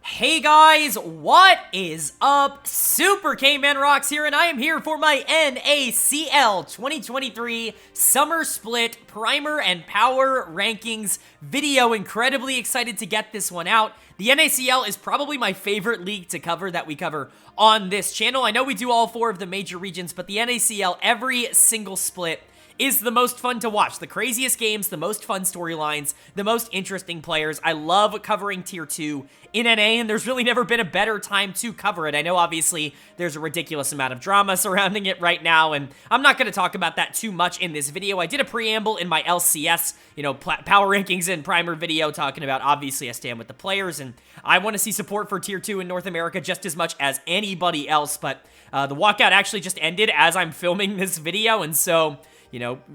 Hey guys, what is up? Super K-Man Rocks here, and I am here for my NACL 2023 Summer Split Primer and Power Rankings video. Incredibly excited to get this one out. The NACL is probably my favorite league to cover that we cover on this channel. I know we do all four of the major regions, but the NACL, every single split is the most fun to watch. The craziest games, the most fun storylines, the most interesting players. I love covering Tier 2 in NA, and there's really never been a better time to cover it. I know, obviously, there's a ridiculous amount of drama surrounding it right now, and I'm not going to talk about that too much in this video. I did a preamble in my LCS, power rankings and primer video talking about, obviously, I stand with the players, and I want to see support for Tier 2 in North America just as much as anybody else, but the walkout actually just ended as I'm filming this video, and so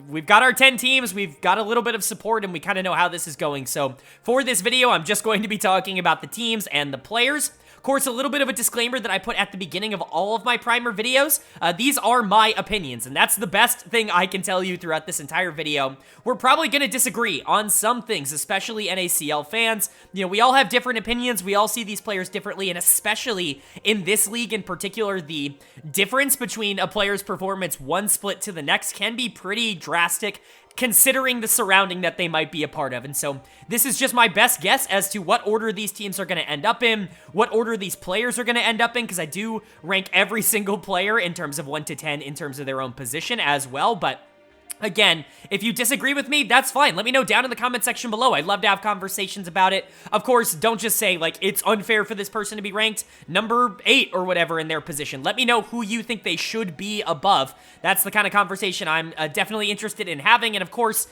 we've got our 10 teams, we've got a little bit of support, and we kind of know how this is going. So for this video, I'm just going to be talking about the teams and the players. Of course, a little bit of a disclaimer that I put at the beginning of all of my primer videos. These are my opinions, and that's the best thing I can tell you throughout this entire video. We're probably going to disagree on some things, especially NACL fans. We all have different opinions. We all see these players differently, and especially in this league in particular, the difference between a player's performance one split to the next can be pretty drastic, considering the surrounding that they might be a part of. And so this is just my best guess as to what order these teams are going to end up in, what order these players are going to end up in, because I do rank every single player in terms of 1 to 10 in terms of their own position as well. But again, if you disagree with me, that's fine. Let me know down in the comment section below. I'd love to have conversations about it. Of course, don't just say, it's unfair for this person to be ranked number 8 or whatever in their position. Let me know who you think they should be above. That's the kind of conversation I'm definitely interested in having. And of course,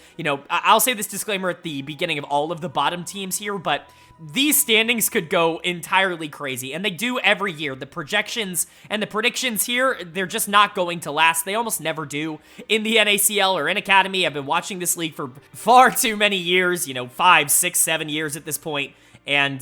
I'll say this disclaimer at the beginning of all of the bottom teams here, but these standings could go entirely crazy, and they do every year. The projections and the predictions here, they're just not going to last. They almost never do in the NACL or in Academy. I've been watching this league for far too many years, 5, 6, 7 years at this point. And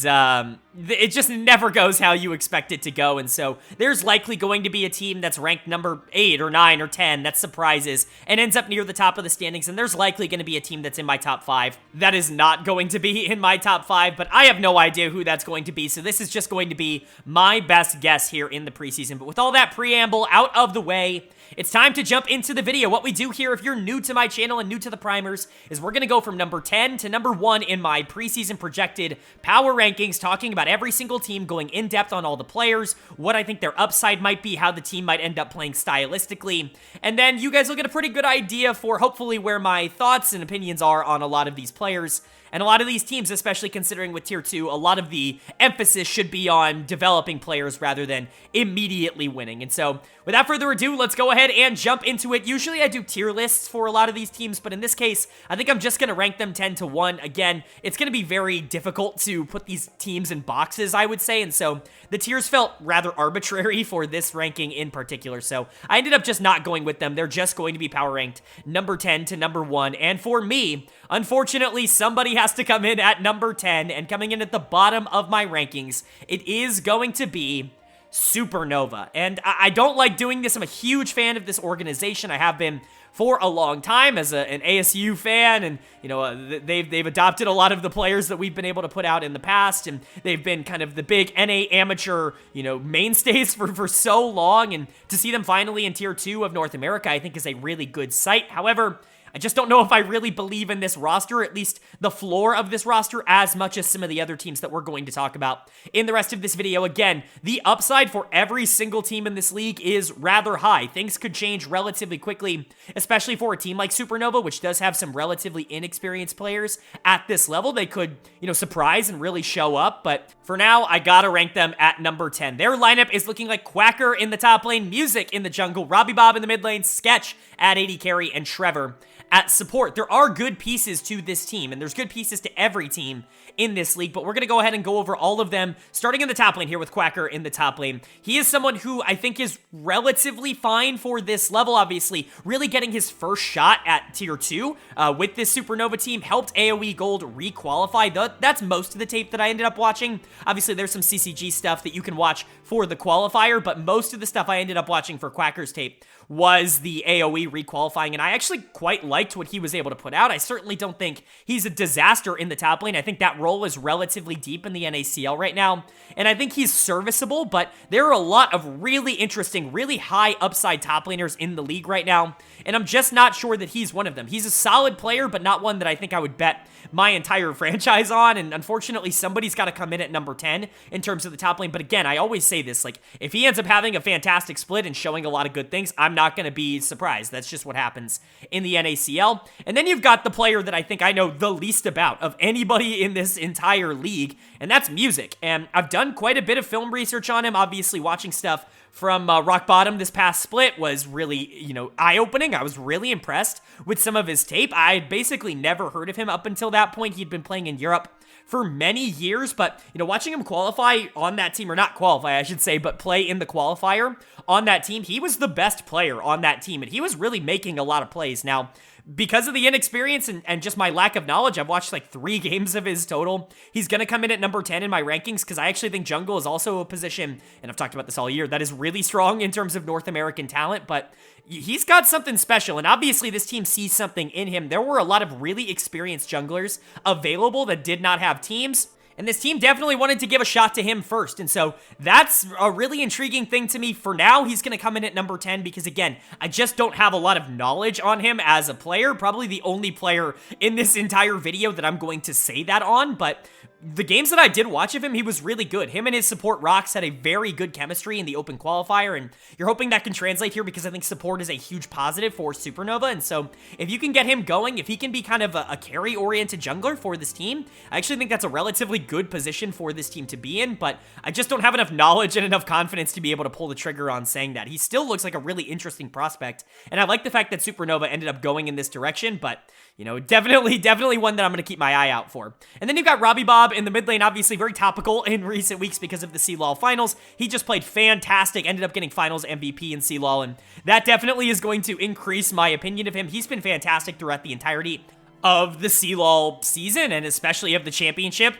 it just never goes how you expect it to go. And so there's likely going to be a team that's ranked number 8 or 9 or 10 that surprises and ends up near the top of the standings. And there's likely going to be a team that's in my top 5 that is not going to be in my top 5. But I have no idea who that's going to be. So this is just going to be my best guess here in the preseason. But with all that preamble out of the way, it's time to jump into the video. What we do here, if you're new to my channel and new to the primers, is we're going to go from number 10 to number 1 in my preseason projected power rankings, talking about every single team, going in depth on all the players, what I think their upside might be, how the team might end up playing stylistically, and then you guys will get a pretty good idea for hopefully where my thoughts and opinions are on a lot of these players. And a lot of these teams, especially considering with Tier 2, a lot of the emphasis should be on developing players rather than immediately winning. And so, without further ado, let's go ahead and jump into it. Usually I do tier lists for a lot of these teams, but in this case, I think I'm just going to rank them 10 to 1. Again, it's going to be very difficult to put these teams in boxes, I would say, and so the tiers felt rather arbitrary for this ranking in particular, so I ended up just not going with them. They're just going to be power ranked number 10 to number 1, and for me, unfortunately, somebody has to come in at number 10, and coming in at the bottom of my rankings, it is going to be Supernova. And I don't like doing this. I'm a huge fan of this organization. I have been for a long time as an ASU fan, and they've adopted a lot of the players that we've been able to put out in the past, and they've been kind of the big NA amateur mainstays for so long, and to see them finally in Tier 2 of North America, I think is a really good sight. However, I just don't know if I really believe in this roster, at least the floor of this roster, as much as some of the other teams that we're going to talk about in the rest of this video. Again, the upside for every single team in this league is rather high. Things could change relatively quickly, especially for a team like Supernova, which does have some relatively inexperienced players at this level. They could, surprise and really show up, but for now, I gotta rank them at number 10. Their lineup is looking like Quacker in the top lane, Music in the jungle, Robbie Bob in the mid lane, Sketch at AD carry, and Trevor at support. There are good pieces to this team, and there's good pieces to every team in this league, but we're going to go ahead and go over all of them, starting in the top lane here with Quacker in the top lane. He is someone who I think is relatively fine for this level, obviously. Really getting his first shot at Tier 2 with this Supernova team helped AOE Gold re-qualify. That's most of the tape that I ended up watching. Obviously, there's some CCG stuff that you can watch for the qualifier, but most of the stuff I ended up watching for Quacker's tape was the AOE requalifying, and I actually quite liked what he was able to put out. I certainly don't think he's a disaster in the top lane. I think that role is relatively deep in the NACL right now, and I think he's serviceable, but there are a lot of really interesting, really high upside top laners in the league right now, and I'm just not sure that he's one of them. He's a solid player, but not one that I think I would bet my entire franchise on, and unfortunately, somebody's got to come in at number 10 in terms of the top lane. But again, I always say this, like, if he ends up having a fantastic split and showing a lot of good things, I'm not going to be surprised. That's just what happens in the NACL. And then you've got the player that I think I know the least about of anybody in this entire league, and that's Music. And I've done quite a bit of film research on him. Obviously, watching stuff from Rock Bottom this past split was really, eye-opening. I was really impressed with some of his tape. I had basically never heard of him up until that point. He'd been playing in Europe for many years, but, watching him qualify on that team, or not qualify, I should say, but play in the qualifier on that team, he was the best player on that team, and he was really making a lot of plays. Now, because of the inexperience and just my lack of knowledge, I've watched like 3 games of his total. He's going to come in at number 10 in my rankings because I actually think jungle is also a position, and I've talked about this all year, that is really strong in terms of North American talent, but he's got something special, and obviously this team sees something in him. There were a lot of really experienced junglers available that did not have teams, and this team definitely wanted to give a shot to him first. And so that's a really intriguing thing to me. For now, he's going to come in at number 10 because, again, I just don't have a lot of knowledge on him as a player. Probably the only player in this entire video that I'm going to say that on. But the games that I did watch of him, he was really good. Him and his support Rox had a very good chemistry in the open qualifier, and you're hoping that can translate here because I think support is a huge positive for Supernova. And so if you can get him going, if he can be kind of a carry-oriented jungler for this team, I actually think that's a relatively good position for this team to be in, but I just don't have enough knowledge and enough confidence to be able to pull the trigger on saying that. He still looks like a really interesting prospect, and I like the fact that Supernova ended up going in this direction, but, definitely one that I'm going to keep my eye out for. And then you've got Robbie Bob in the mid lane, obviously very topical in recent weeks because of the CLOL finals. He just played fantastic, ended up getting finals MVP in CLOL, and that definitely is going to increase my opinion of him. He's been fantastic throughout the entirety of the CLOL season, and especially of the championship.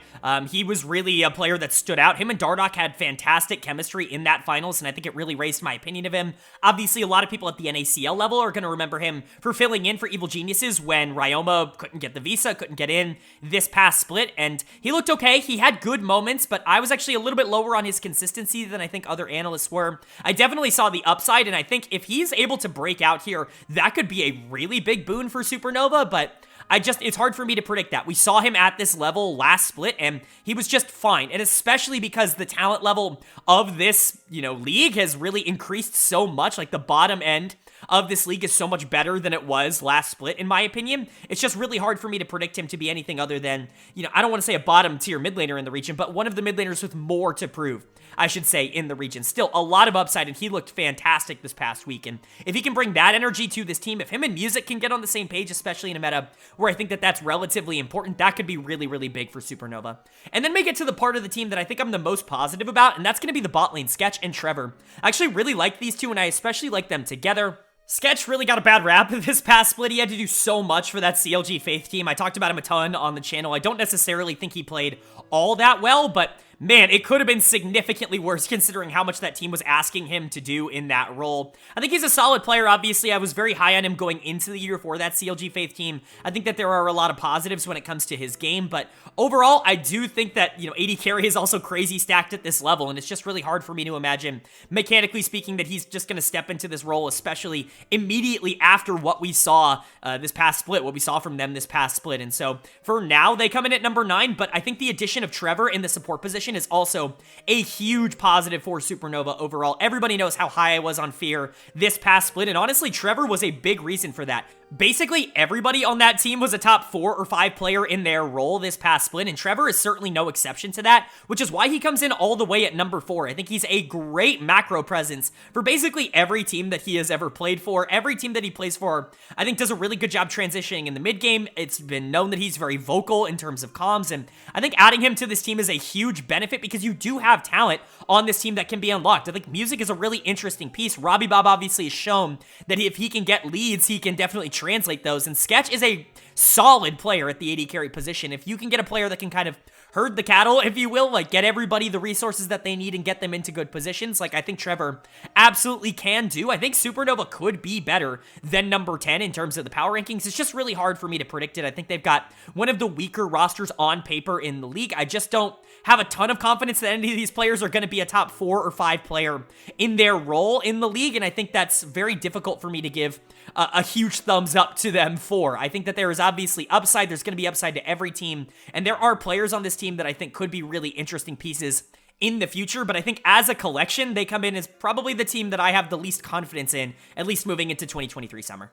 He was really a player that stood out. Him and Dardoch had fantastic chemistry in that finals, and I think it really raised my opinion of him. Obviously, a lot of people at the NACL level are going to remember him for filling in for Evil Geniuses when Ryoma couldn't get the visa, couldn't get in this past split, and he looked okay. He had good moments, but I was actually a little bit lower on his consistency than I think other analysts were. I definitely saw the upside, and I think if he's able to break out here, that could be a really big boon for Supernova, but it's hard for me to predict that. We saw him at this level last split, and he was just fine. And especially because the talent level of this, league has really increased so much. Like, the bottom end of this league is so much better than it was last split, in my opinion. It's just really hard for me to predict him to be anything other than, I don't want to say a bottom tier mid laner in the region, but one of the mid laners with more to prove, I should say, in the region. Still, a lot of upside, and he looked fantastic this past week. And if he can bring that energy to this team, if him and Music can get on the same page, especially in a meta where I think that that's relatively important, that could be really, really big for Supernova. And then we get to the part of the team that I think I'm the most positive about, and that's going to be the bot lane, Sketch and Trevor. I actually really like these two, and I especially like them together. Sketch really got a bad rap this past split. He had to do so much for that CLG Faith team. I talked about him a ton on the channel. I don't necessarily think he played all that well, but man, it could have been significantly worse considering how much that team was asking him to do in that role. I think he's a solid player, obviously. I was very high on him going into the year for that CLG Faith team. I think that there are a lot of positives when it comes to his game, but overall, I do think that, AD carry is also crazy stacked at this level, and it's just really hard for me to imagine, mechanically speaking, that he's just going to step into this role, especially immediately after what we saw this past split, what we saw from them this past split. And so, for now, they come in at number 9, but I think the addition of Trevor in the support position is also a huge positive for Supernova overall. Everybody knows how high I was on Fear this past split, and honestly, Trevor was a big reason for that. Basically, everybody on that team was a top 4 or 5 player in their role this past split, and Trevor is certainly no exception to that, which is why he comes in all the way at number 4. I think he's a great macro presence for basically every team that he has ever played for. Every team that he plays for, I think, does a really good job transitioning in the mid game. It's been known that he's very vocal in terms of comms, and I think adding him to this team is a huge benefit because you do have talent on this team that can be unlocked. I think music is a really interesting piece. Robbie Bob obviously has shown that if he can get leads, he can definitely translate those. And Sketch is a solid player at the AD carry position. If you can get a player that can kind of herd the cattle, if you will, like get everybody the resources that they need and get them into good positions, like I think Trevor absolutely can do. I think Supernova could be better than number 10 in terms of the power rankings. It's just really hard for me to predict it. I think they've got one of the weaker rosters on paper in the league. I just don't have a ton of confidence that any of these players are going to be a top 4 or 5 player in their role in the league, and I think that's very difficult for me to give a huge thumbs up to them for. I think that there is obviously upside. There's going to be upside to every team, and there are players on this team that I think could be really interesting pieces in the future, but I think as a collection, they come in as probably the team that I have the least confidence in, at least moving into 2023 summer.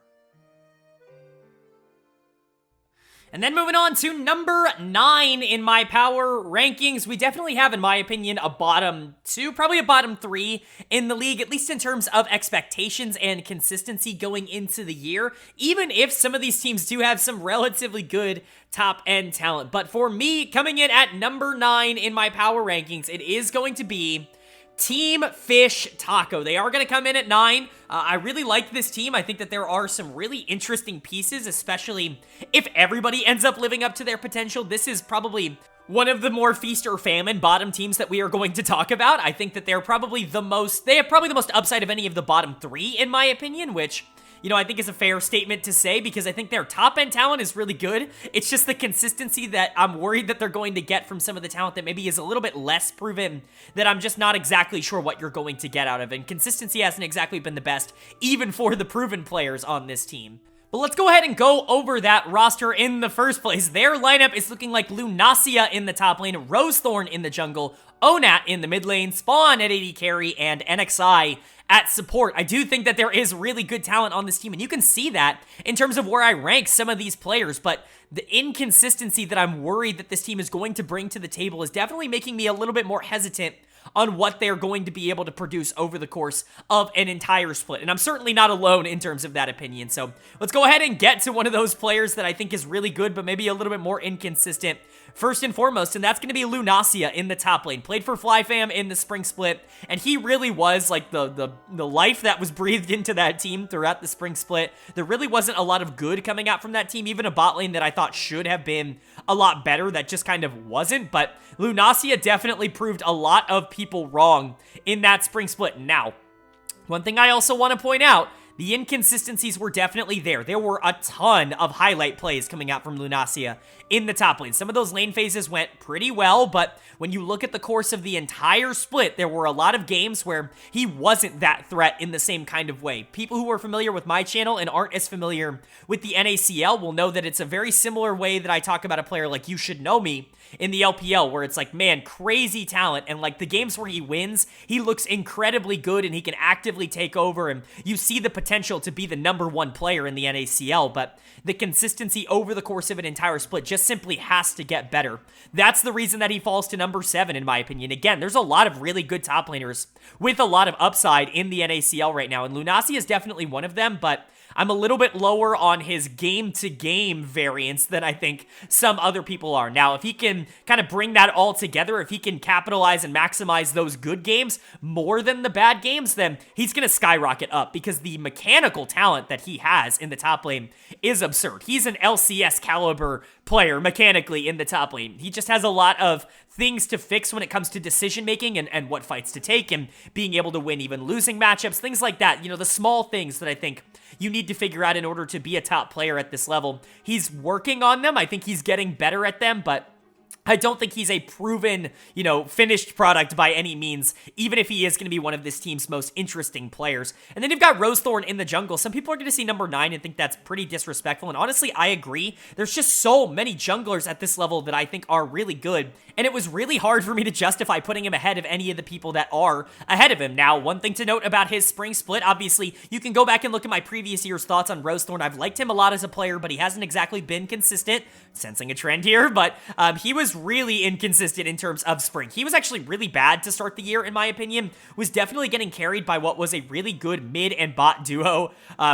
And then moving on to number 9 in my power rankings, we definitely have, in my opinion, a bottom 2, probably a bottom 3 in the league, at least in terms of expectations and consistency going into the year, even if some of these teams do have some relatively good top-end talent. But for me, coming in at number 9 in my power rankings, it is going to be Team Fish Taco. They are going to come in at 9. I really like this team. I think that there are some really interesting pieces, especially if everybody ends up living up to their potential. This is probably one of the more feast or famine bottom teams that we are going to talk about. I think that they have probably the most upside of any of the bottom 3, in my opinion, which, you know, I think is a fair statement to say because I think their top-end talent is really good. It's just the consistency that I'm worried that they're going to get from some of the talent that maybe is a little bit less proven, that I'm just not exactly sure what you're going to get out of. And consistency hasn't exactly been the best, even for the proven players on this team. But let's go ahead and go over that roster in the first place. Their lineup is looking like Lunacia in the top lane, Rosethorn in the jungle, Onat in the mid lane, Spawn at AD carry, and NXI at support. I do think that there is really good talent on this team, and you can see that in terms of where I rank some of these players, but the inconsistency that I'm worried that this team is going to bring to the table is definitely making me a little bit more hesitant on what they're going to be able to produce over the course of an entire split. And I'm certainly not alone in terms of that opinion. So let's go ahead and get to one of those players that I think is really good, but maybe a little bit more inconsistent first and foremost, and that's going to be Lunacia in the top lane. Played for FlyFam in the spring split, and he really was like the life that was breathed into that team throughout the spring split. There really wasn't a lot of good coming out from that team, even a bot lane that I thought should have been a lot better that just kind of wasn't, but Lunacia definitely proved a lot of people wrong in that spring split. Now, one thing I also want to point out, the inconsistencies were definitely there. There were a ton of highlight plays coming out from Lunacia in the top lane. Some of those lane phases went pretty well, but when you look at the course of the entire split, there were a lot of games where he wasn't that threat in the same kind of way. People who are familiar with my channel and aren't as familiar with the NACL will know that it's a very similar way that I talk about a player like You Should Know Me in the LPL, where it's like, man, crazy talent, and like the games where he wins, he looks incredibly good and he can actively take over, and you see the potential to be the #1 player in the NACL, but the consistency over the course of an entire split just simply has to get better. That's the reason that he falls to number 7, in my opinion. Again, there's a lot of really good top laners with a lot of upside in the NACL right now, and Lunacia is definitely one of them, but I'm a little bit lower on his game-to-game variance than I think some other people are. Now, if he can kind of bring that all together, if he can capitalize and maximize those good games more than the bad games, then he's going to skyrocket up because the mechanical talent that he has in the top lane is absurd. He's an LCS caliber player mechanically in the top lane. He just has a lot of things to fix when it comes to decision making and what fights to take and being able to win even losing matchups, things like that. You know, the small things that I think you need to figure out in order to be a top player at this level. He's working on them. I think he's getting better at them, but I don't think he's a proven, you know, finished product by any means, even if he is going to be one of this team's most interesting players. And then you've got Rosethorn in the jungle. Some people are going to see number 9 and think that's pretty disrespectful, and honestly, I agree. There's just so many junglers at this level that I think are really good, and it was really hard for me to justify putting him ahead of any of the people that are ahead of him. Now, one thing to note about his spring split, obviously, you can go back and look at my previous year's thoughts on Rosethorn. I've liked him a lot as a player, but he hasn't exactly been consistent. Sensing a trend here, but he was really inconsistent in terms of spring. He was actually really bad to start the year, in my opinion. Was definitely getting carried by what was a really good mid and bot duo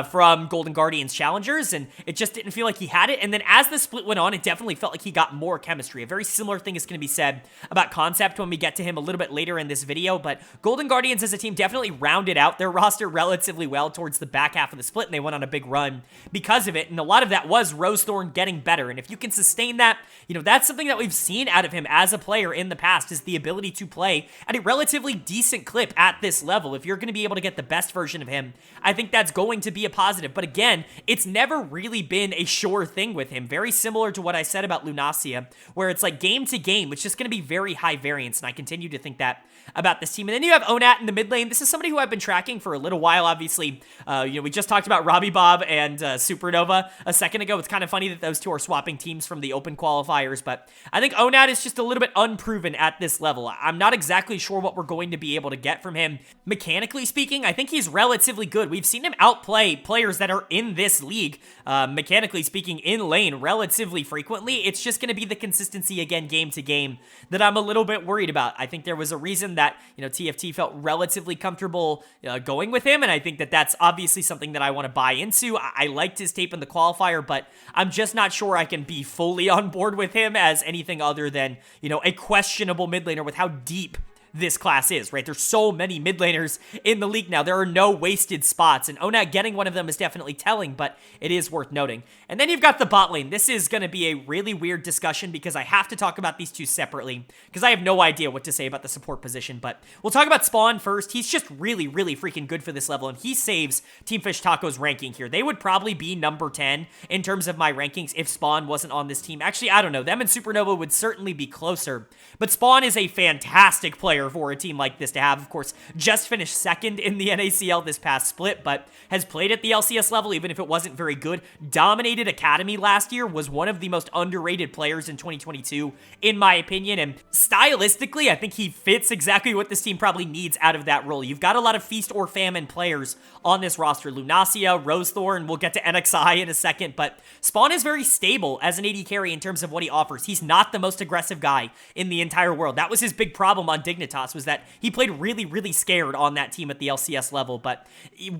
from Golden Guardians Challengers, and it just didn't feel like he had it. And then as the split went on, it definitely felt like he got more chemistry. A very similar thing is going to be be said about Concept when we get to him a little bit later in this video, but Golden Guardians as a team definitely rounded out their roster relatively well towards the back half of the split, and they went on a big run because of it, and a lot of that was Rosethorn getting better, and if you can sustain that, you know, that's something that we've seen out of him as a player in the past, is the ability to play at a relatively decent clip at this level. If you're going to be able to get the best version of him, I think that's going to be a positive, but again, it's never really been a sure thing with him, very similar to what I said about Lunacia, where it's like game to game, it's just going to be very high variance, and I continue to think that about this team. And then you have Onat in the mid lane. This is somebody who I've been tracking for a little while, obviously. You know, we just talked about Robbie Bob and Supernova a second ago. It's kind of funny that those two are swapping teams from the open qualifiers, but I think Onat is just a little bit unproven at this level. I'm not exactly sure what we're going to be able to get from him. Mechanically speaking, I think he's relatively good. We've seen him outplay players that are in this league, mechanically speaking, in lane relatively frequently. It's just going to be the consistency, again, game to game, that I'm a little bit worried about. I think there was a reason that, you know, TFT felt relatively comfortable going with him, and I think that that's obviously something that I want to buy into. I liked his tape in the qualifier, but I'm just not sure I can be fully on board with him as anything other than, you know, a questionable mid laner with how deep this class is, right? There's so many mid laners in the league now. There are no wasted spots, and Onat getting one of them is definitely telling, but it is worth noting. And then you've got the bot lane. This is going to be a really weird discussion because I have to talk about these two separately because I have no idea what to say about the support position, but we'll talk about Spawn first. He's just really, really freaking good for this level, and he saves Team Fish Taco's ranking here. They would probably be number 10 in terms of my rankings if Spawn wasn't on this team. Actually, I don't know. Them and Supernova would certainly be closer, but Spawn is a fantastic player for a team like this to have. Of course, just finished second in the NACL this past split, but has played at the LCS level, even if it wasn't very good. Dominated Academy last year, was one of the most underrated players in 2022, in my opinion, and stylistically, I think he fits exactly what this team probably needs out of that role. You've got a lot of feast or famine players on this roster. Lunacia, Rosethorn, we'll get to NXI in a second, but Spawn is very stable as an AD carry in terms of what he offers. He's not the most aggressive guy in the entire world. That was his big problem on Dignitas, was that he played really, really scared on that team at the LCS level, but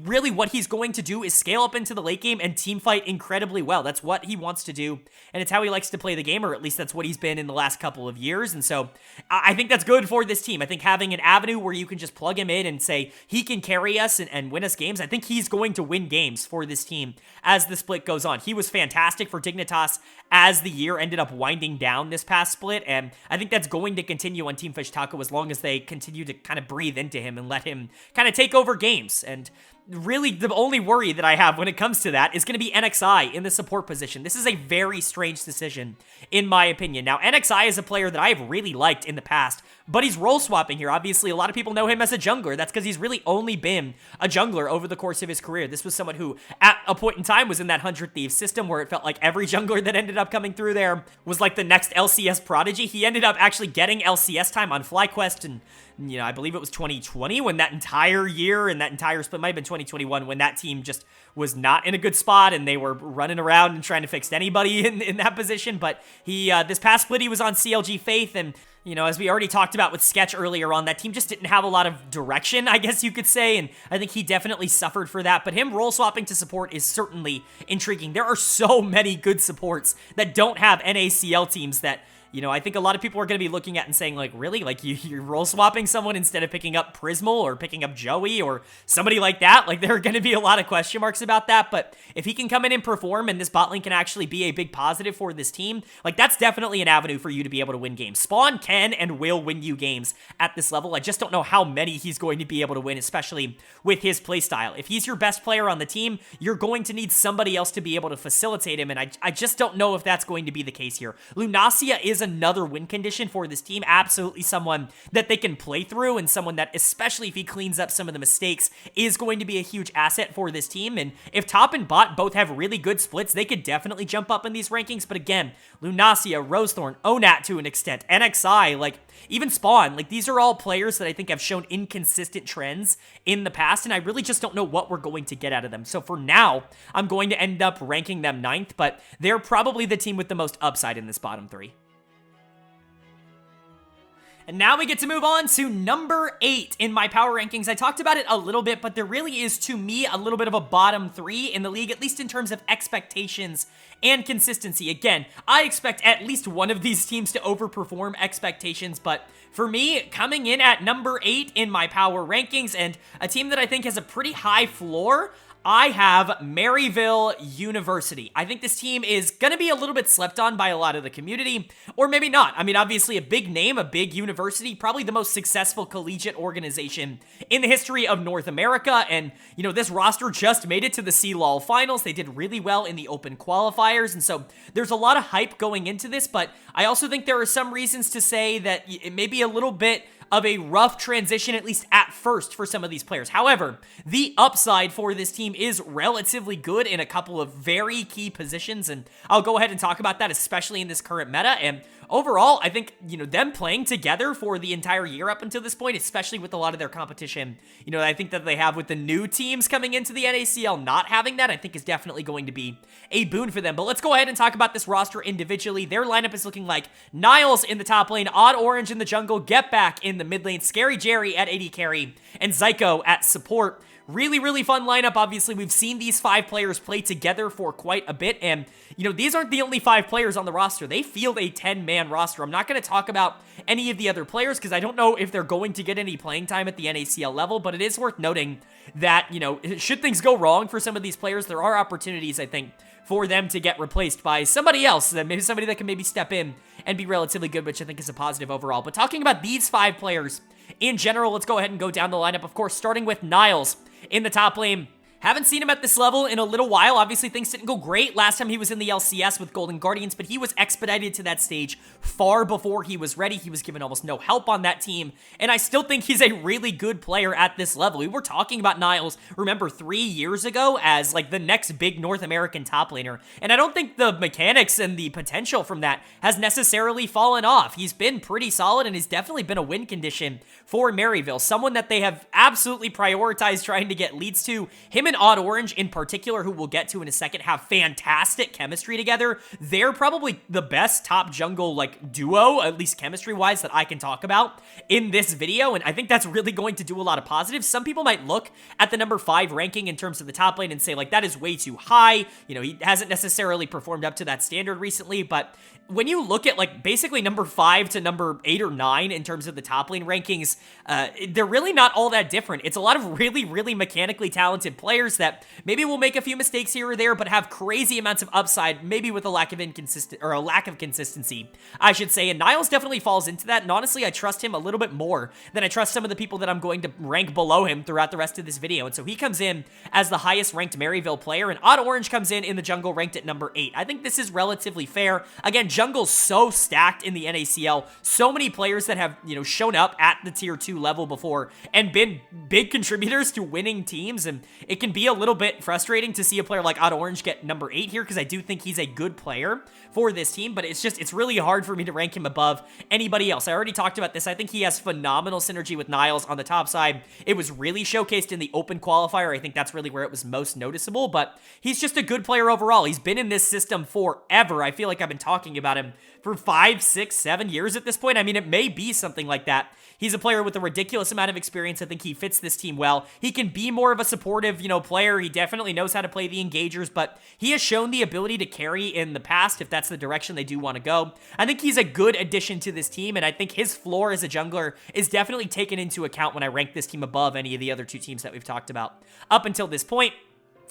really what he's going to do is scale up into the late game and team fight incredibly well. That's what he wants to do, and it's how he likes to play the game, or at least that's what he's been in the last couple of years, and so I think that's good for this team. I think having an avenue where you can just plug him in and say he can carry us and win us games, I think he's going to win games for this team as the split goes on. He was fantastic for Dignitas as the year ended up winding down this past split, and I think that's going to continue on Team Fish Taco as long as they continue to kind of breathe into him and let him kind of take over games. And really, the only worry that I have when it comes to that is going to be NXI in the support position. This is a very strange decision, in my opinion. Now, NXI is a player that I have really liked in the past, but he's role swapping here. Obviously, a lot of people know him as a jungler. That's because he's really only been a jungler over the course of his career. This was someone who, at a point in time, was in that 100 Thieves system where it felt like every jungler that ended up coming through there was like the next LCS prodigy. He ended up actually getting LCS time on FlyQuest, and you know, I believe it was 2020 when that entire year and that entire split, might have been 2021, when that team just was not in a good spot and they were running around and trying to fix anybody in that position. But he, this past split, he was on CLG Faith, and you know, as we already talked about with Sketch earlier on, that team just didn't have a lot of direction, I guess you could say, and I think he definitely suffered for that, but him role swapping to support is certainly intriguing. There are so many good supports that don't have NACL teams that, you know, I think a lot of people are going to be looking at and saying, like, really? Like, you're role swapping someone instead of picking up Prismal or picking up Joey or somebody like that? Like, there are going to be a lot of question marks about that, but if he can come in and perform and this bot lane can actually be a big positive for this team, like, that's definitely an avenue for you to be able to win games. Spawn can and will win you games at this level. I just don't know how many he's going to be able to win, especially with his playstyle. If he's your best player on the team, you're going to need somebody else to be able to facilitate him, and I just don't know if that's going to be the case here. Lunacia is another win condition for this team. Absolutely someone that they can play through, and someone that, especially if he cleans up some of the mistakes, is going to be a huge asset for this team. And if top and bot both have really good splits, they could definitely jump up in these rankings. But again, Lunacia, Rosethorn, Onat to an extent, NXI, like even Spawn, like these are all players that I think have shown inconsistent trends in the past, and I really just don't know what we're going to get out of them. So for now, I'm going to end up ranking them 9th, but they're probably the team with the most upside in this bottom 3. And now we get to move on to number 8 in my power rankings. I talked about it a little bit, but there really is, to me, a little bit of a bottom 3 in the league, at least in terms of expectations and consistency. Again, I expect at least one of these teams to overperform expectations, but for me, coming in at number 8 in my power rankings, and a team that I think has a pretty high floor, I have Maryville University. I think this team is going to be a little bit slept on by a lot of the community, or maybe not. I mean, obviously a big name, a big university, probably the most successful collegiate organization in the history of North America, and, you know, this roster just made it to the CLOL finals. They did really well in the open qualifiers, and so there's a lot of hype going into this, but I also think there are some reasons to say that it may be a little bit of a rough transition, at least at first, for some of these players. However, the upside for this team is relatively good in a couple of very key positions, and I'll go ahead and talk about that, especially in this current meta. And overall, I think, you know, them playing together for the entire year up until this point, especially with a lot of their competition, you know, I think that they have with the new teams coming into the NACL, not having that, I think is definitely going to be a boon for them. But let's go ahead and talk about this roster individually. Their lineup is looking like Niles in the top lane, Odd Orange in the jungle, Get Back in the mid lane, Scary Jerry at AD carry, and Zyko at support. Really, really fun lineup. Obviously, we've seen these 5 players play together for quite a bit, and, you know, these aren't the only 5 players on the roster. They field a 10-man roster. I'm not going to talk about any of the other players because I don't know if they're going to get any playing time at the NACL level, but it is worth noting that, you know, should things go wrong for some of these players, there are opportunities, I think, for them to get replaced by somebody else, maybe somebody that can maybe step in and be relatively good, which I think is a positive overall. But talking about these 5 players in general, let's go ahead and go down the lineup, of course, starting with Niles in the top lane. Haven't seen him at this level in a little while. Obviously, things didn't go great last time he was in the LCS with Golden Guardians, but he was expedited to that stage far before he was ready. He was given almost no help on that team, and I still think he's a really good player at this level. We were talking about Niles, remember, 3 years ago as, like, the next big North American top laner, and I don't think the mechanics and the potential from that has necessarily fallen off. He's been pretty solid, and he's definitely been a win condition for Maryville, someone that they have absolutely prioritized trying to get leads to. Him and Odd Orange in particular, who we'll get to in a second, have fantastic chemistry together. They're probably the best top jungle, like, duo, at least chemistry-wise, that I can talk about in this video, and I think that's really going to do a lot of positives. Some people might look at the number 5 ranking in terms of the top lane and say, like, that is way too high. You know, he hasn't necessarily performed up to that standard recently, but when you look at, like, basically number 5 to number 8 or 9 in terms of the top lane rankings, they're really not all that different. It's a lot of really, really mechanically talented players that maybe will make a few mistakes here or there, but have crazy amounts of upside, maybe with a lack of consistency, I should say. And Niles definitely falls into that, and honestly, I trust him a little bit more than I trust some of the people that I'm going to rank below him throughout the rest of this video. And so he comes in as the highest ranked Maryville player, and Odd Orange comes in the jungle ranked at number 8. I think this is relatively fair. Again, jungle's so stacked in the NACL. So many players that have, you know, shown up at the tier 2 level before and been big contributors to winning teams, and it can be a little bit frustrating to see a player like Odd Orange get number 8 here, because I do think he's a good player for this team, but it's really hard for me to rank him above anybody else. I already talked about this. I think he has phenomenal synergy with Niles on the top side. It was really showcased in the open qualifier. I think that's really where it was most noticeable, but he's just a good player overall. He's been in this system forever. I feel like I've been talking about him for 5, 6, 7 years at this point. I mean, it may be something like that. He's a player with a ridiculous amount of experience. I think he fits this team well. He can be more of a supportive, you know, player. He definitely knows how to play the engagers, but he has shown the ability to carry in the past if that's the direction they do want to go. I think he's a good addition to this team, and I think his floor as a jungler is definitely taken into account when I rank this team above any of the other 2 teams that we've talked about up until this point.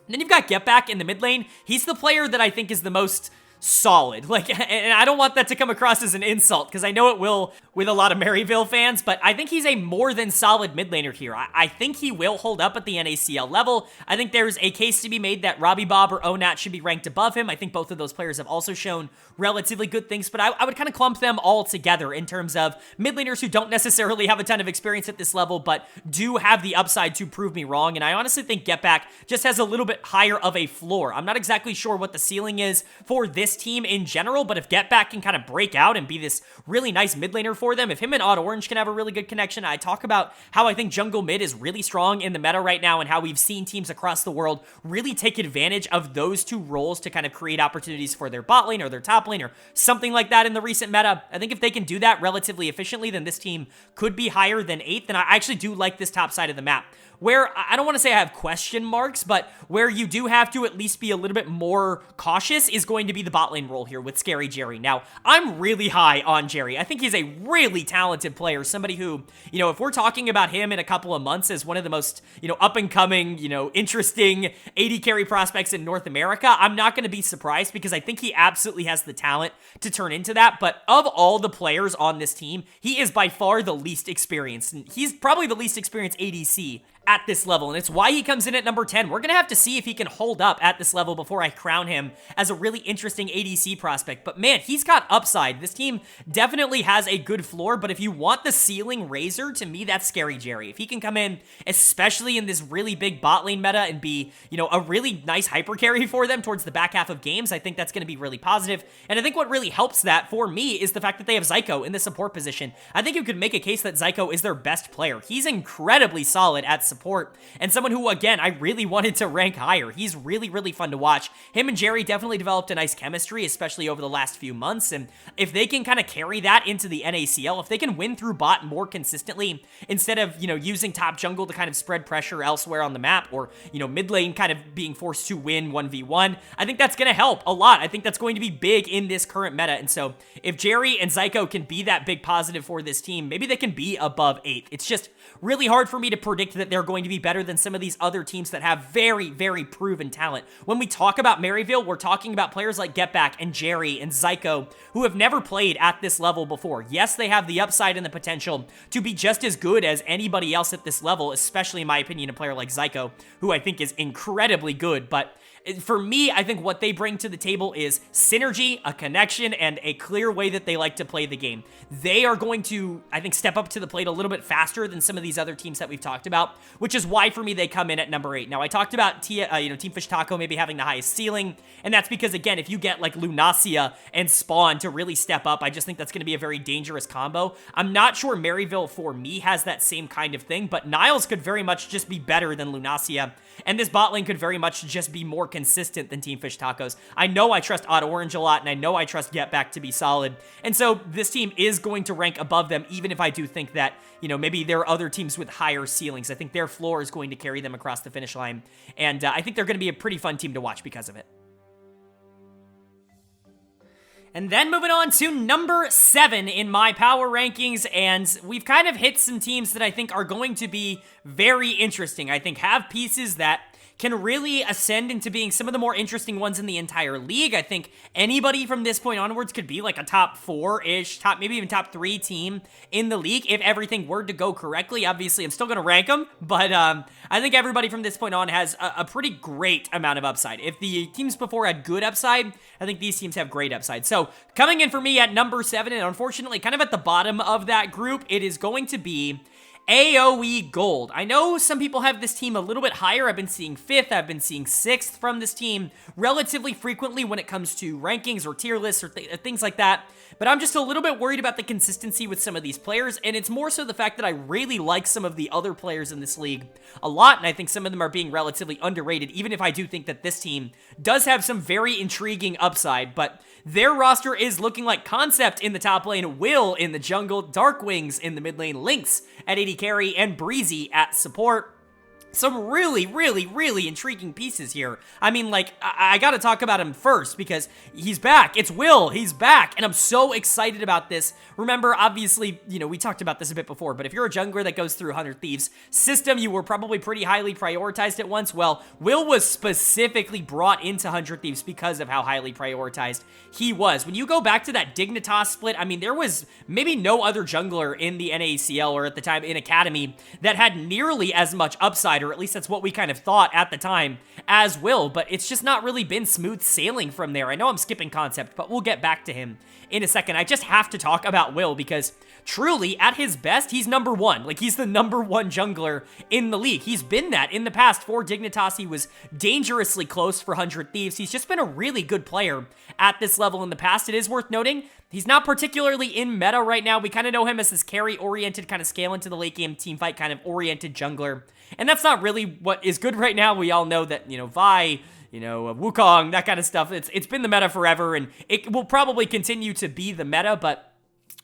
And then you've got Get Back in the mid lane. He's the player that I think is the most solid. Like, and I don't want that to come across as an insult, because I know it will with a lot of Maryville fans, but I think he's a more than solid mid laner here. I think he will hold up at the NACL level. I think there's a case to be made that Robbie Bob or Onat should be ranked above him. I think both of those players have also shown relatively good things, but I would kind of clump them all together in terms of mid laners who don't necessarily have a ton of experience at this level, but do have the upside to prove me wrong. And I honestly think Get Back just has a little bit higher of a floor. I'm not exactly sure what the ceiling is for this this team in general, but if Get Back can kind of break out and be this really nice mid laner for them, if him and Odd Orange can have a really good connection, I talk about how I think jungle mid is really strong in the meta right now and how we've seen teams across the world really take advantage of those two roles to kind of create opportunities for their bot lane or their top lane or something like that in the recent meta. I think if they can do that relatively efficiently, then this team could be higher than 8th, and I actually do like this top side of the map. Where I don't want to say I have question marks, but where you do have to at least be a little bit more cautious is going to be the bot lane role here with Scary Jerry. Now, I'm really high on Jerry. I think he's a really talented player, somebody who, if we're talking about him in a couple of months as one of the most, up-and-coming, interesting AD carry prospects in North America, I'm not going to be surprised because I think he absolutely has the talent to turn into that. But of all the players on this team, he is by far the least experienced. And he's probably the least experienced ADC at this level, and it's why he comes in at number 10. We're gonna have to see if he can hold up at this level before I crown him as a really interesting ADC prospect. But man, he's got upside. This team definitely has a good floor, but if you want the ceiling raiser, to me, that's Scary Jerry. If he can come in, especially in this really big bot lane meta and be, a really nice hyper carry for them towards the back half of games, I think that's gonna be really positive. And I think what really helps that for me is the fact that they have Zyko in the support position. I think you could make a case that Zyko is their best player. He's incredibly solid at support, and someone who, again, I really wanted to rank higher. He's really, really fun to watch. Him and Jerry definitely developed a nice chemistry, especially over the last few months, and if they can kind of carry that into the NACL, if they can win through bot more consistently, instead of, using top jungle to kind of spread pressure elsewhere on the map, or, mid lane kind of being forced to win 1v1, I think that's going to help a lot. I think that's going to be big in this current meta, and so if Jerry and Zyko can be that big positive for this team, maybe they can be above 8th. It's just really hard for me to predict that they're going to be better than some of these other teams that have very, very proven talent. When we talk about Maryville, we're talking about players like Get Back and Jerry and Zyko who have never played at this level before. Yes, they have the upside and the potential to be just as good as anybody else at this level, especially in my opinion, a player like Zyko, who I think is incredibly good, but for me, I think what they bring to the table is synergy, a connection, and a clear way that they like to play the game. They are going to, I think, step up to the plate a little bit faster than some of these other teams that we've talked about, which is why, for me, they come in at number 8. Now, I talked about, Team Fish Taco maybe having the highest ceiling, and that's because, again, if you get, like, Lunacia and Spawn to really step up, I just think that's going to be a very dangerous combo. I'm not sure Maryville, for me, has that same kind of thing, but Niles could very much just be better than Lunacia, and this bot lane could very much just be more consistent than Team Fish Tacos. I know I trust Odd Orange a lot, and I know I trust Get Back to be solid, and so this team is going to rank above them, even if I do think that, maybe there are other teams with higher ceilings. I think their floor is going to carry them across the finish line, and I think they're going to be a pretty fun team to watch because of it. And then moving on to number 7 in my power rankings, and we've kind of hit some teams that I think are going to be very interesting. I think have pieces that can really ascend into being some of the more interesting ones in the entire league. I think anybody from this point onwards could be like a top 4-ish, maybe even top 3 team in the league if everything were to go correctly. Obviously, I'm still going to rank them, but I think everybody from this point on has a pretty great amount of upside. If the teams before had good upside, I think these teams have great upside. So coming in for me at number 7, and unfortunately kind of at the bottom of that group, it is going to be AOE Gold. I know some people have this team a little bit higher. I've been seeing 5th, I've been seeing 6th from this team relatively frequently when it comes to rankings or tier lists or things like that. But I'm just a little bit worried about the consistency with some of these players, and it's more so the fact that I really like some of the other players in this league a lot, and I think some of them are being relatively underrated, even if I do think that this team does have some very intriguing upside. But their roster is looking like Concept in the top lane, Will in the jungle, Darkwings in the mid lane, Lynx at AD carry, and Breezy at support. Some really, really, really intriguing pieces here. I mean, like, I gotta talk about him first because he's back. It's Will. He's back, and I'm so excited about this. Remember, obviously, we talked about this a bit before, but if you're a jungler that goes through 100 Thieves system, you were probably pretty highly prioritized at once. Well, Will was specifically brought into 100 Thieves because of how highly prioritized he was. When you go back to that Dignitas split, I mean, there was maybe no other jungler in the NACL or at the time in Academy that had nearly as much upside or at least that's what we kind of thought at the time as Will, but it's just not really been smooth sailing from there. I know I'm skipping concept, but we'll get back to him in a second. I just have to talk about Will because truly, at his best, he's number one. Like, he's the number one jungler in the league. He's been that in the past. For Dignitas, he was dangerously close for 100 Thieves. He's just been a really good player at this level in the past. It is worth noting, he's not particularly in meta right now. We kind of know him as this carry-oriented, kind of scale into the late game teamfight kind of oriented jungler. And that's not really what is good right now. We all know that, you know, Vi, you know, Wukong, that kind of stuff, it's been the meta forever, and it will probably continue to be the meta, but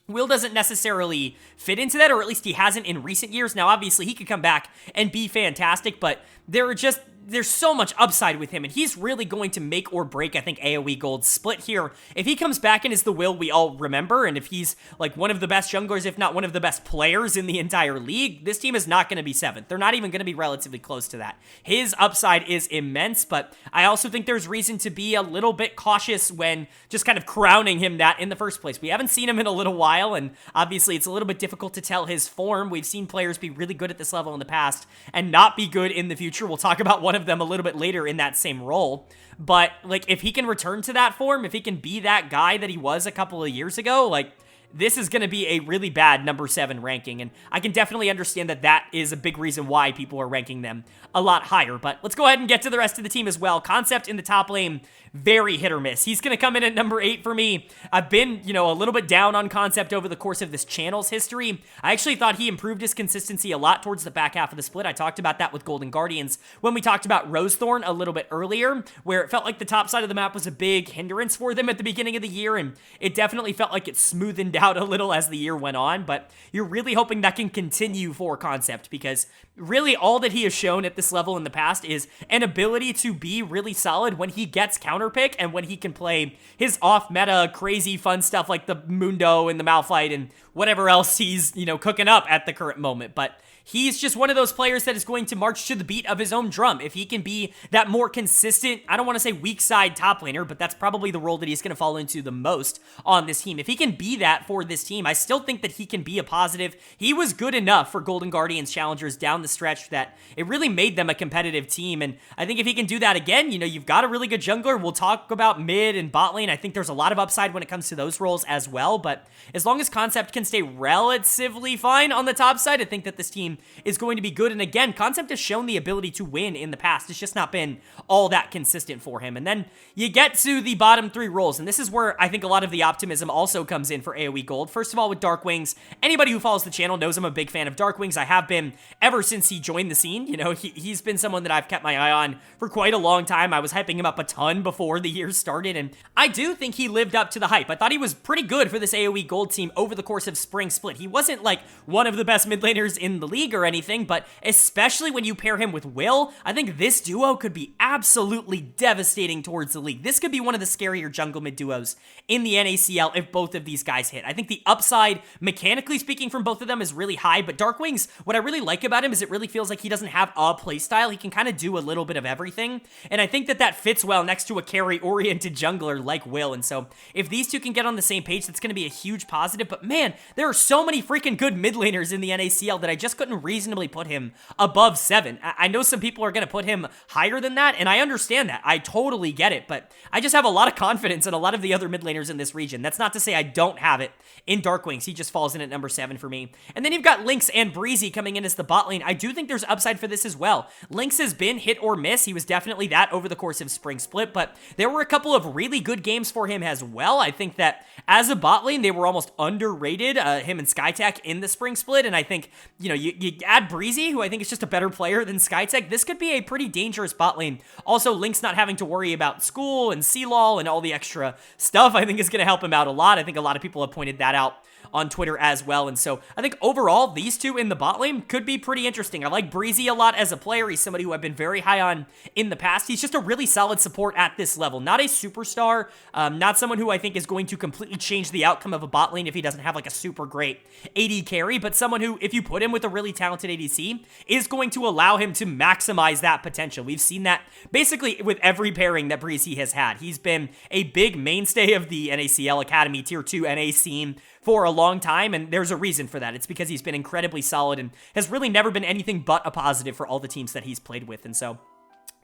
Will doesn't necessarily fit into that, or at least he hasn't in recent years. Now, obviously, he could come back and be fantastic, but there's so much upside with him, and he's really going to make or break, I think, AOE Gold's split here. If he comes back and is the Will we all remember, and if he's like one of the best junglers, if not one of the best players in the entire league, this team is not going to be 7th. They're not even going to be relatively close to that. His upside is immense, but I also think there's reason to be a little bit cautious when just kind of crowning him that in the first place. We haven't seen him in a little while, and obviously it's a little bit difficult to tell his form. We've seen players be really good at this level in the past and not be good in the future. We'll talk about one of them a little bit later in that same role, but like if he can return to that form, if he can be that guy that he was a couple of years ago, like this is going to be a really bad number 7 ranking, and I can definitely understand that that is a big reason why people are ranking them a lot higher. But let's go ahead and get to the rest of the team as well. Concept in the top lane, very hit or miss. He's going to come in at number 8 for me. I've been, you know, a little bit down on Concept over the course of this channel's history. I actually thought he improved his consistency a lot towards the back half of the split. I talked about that with Golden Guardians when we talked about Rosethorn a little bit earlier, where it felt like the top side of the map was a big hindrance for them at the beginning of the year, and it definitely felt like it smoothened out a little as the year went on, but you're really hoping that can continue for Concept, because really all that he has shown at this level in the past is an ability to be really solid when he gets counterpick and when he can play his off-meta, crazy fun stuff like the Mundo and the Malphite and whatever else he's, you know, cooking up at the current moment. But he's just one of those players that is going to march to the beat of his own drum. If he can be that more consistent, I don't want to say weak side top laner, but that's probably the role that he's going to fall into the most on this team. If he can be that for this team, I still think that he can be a positive. He was good enough for Golden Guardians Challengers down the stretch that it really made them a competitive team, and I think if he can do that again, you know, you've got a really good jungler. We'll talk about mid and bot lane. I think there's a lot of upside when it comes to those roles as well, but as long as Concept can stay relatively fine on the top side, I think that this team is going to be good. And again, Concept has shown the ability to win in the past. It's just not been all that consistent for him. And then you get to the bottom 3 roles, and this is where I think a lot of the optimism also comes in for AOE Gold. First of all, with Darkwings, anybody who follows the channel knows I'm a big fan of Darkwings. I have been ever since he joined the scene. You know, he's been someone that I've kept my eye on for quite a long time. I was hyping him up a ton before the year started, and I do think he lived up to the hype. I thought he was pretty good for this AOE Gold team over the course of Spring Split. He wasn't like one of the best mid laners in the league or anything, but especially when you pair him with Will, I think this duo could be absolutely devastating towards the league. This could be one of the scarier jungle mid duos in the NACL if both of these guys hit. I think the upside, mechanically speaking, from both of them is really high, but Darkwings, what I really like about him is it really feels like he doesn't have a playstyle. He can kind of do a little bit of everything, and I think that that fits well next to a carry-oriented jungler like Will, and so if these two can get on the same page, that's going to be a huge positive. But man, there are so many freaking good mid laners in the NACL that I just couldn't reasonably put him above 7. I know some people are going to put him higher than that, and I understand that. I totally get it, but I just have a lot of confidence in a lot of the other mid laners in this region. That's not to say I don't have it in Darkwings. He just falls in at number 7 for me. And then you've got Lynx and Breezy coming in as the bot lane. I do think there's upside for this as well. Lynx has been hit or miss. He was definitely that over the course of Spring Split, but there were a couple of really good games for him as well. I think that as a bot lane, they were almost underrated, him and Skytech in the Spring Split, and I think, you know, you add Breezy, who I think is just a better player than Skytech, this could be a pretty dangerous bot lane. Also, Lynx not having to worry about school and CLOL and all the extra stuff, I think is going to help him out a lot. I think a lot of people have pointed that out on Twitter as well, and so I think overall, these two in the bot lane could be pretty interesting. I like Breezy a lot as a player. He's somebody who I've been very high on in the past. He's just a really solid support at this level. Not a superstar, not someone who I think is going to completely change the outcome of a bot lane if he doesn't have like a super great AD carry, but someone who, if you put him with a really talented ADC, is going to allow him to maximize that potential. We've seen that basically with every pairing that Breezy has had. He's been a big mainstay of the NACL Academy Tier 2 NA scene for a long time, and there's a reason for that. It's because he's been incredibly solid and has really never been anything but a positive for all the teams that he's played with, and so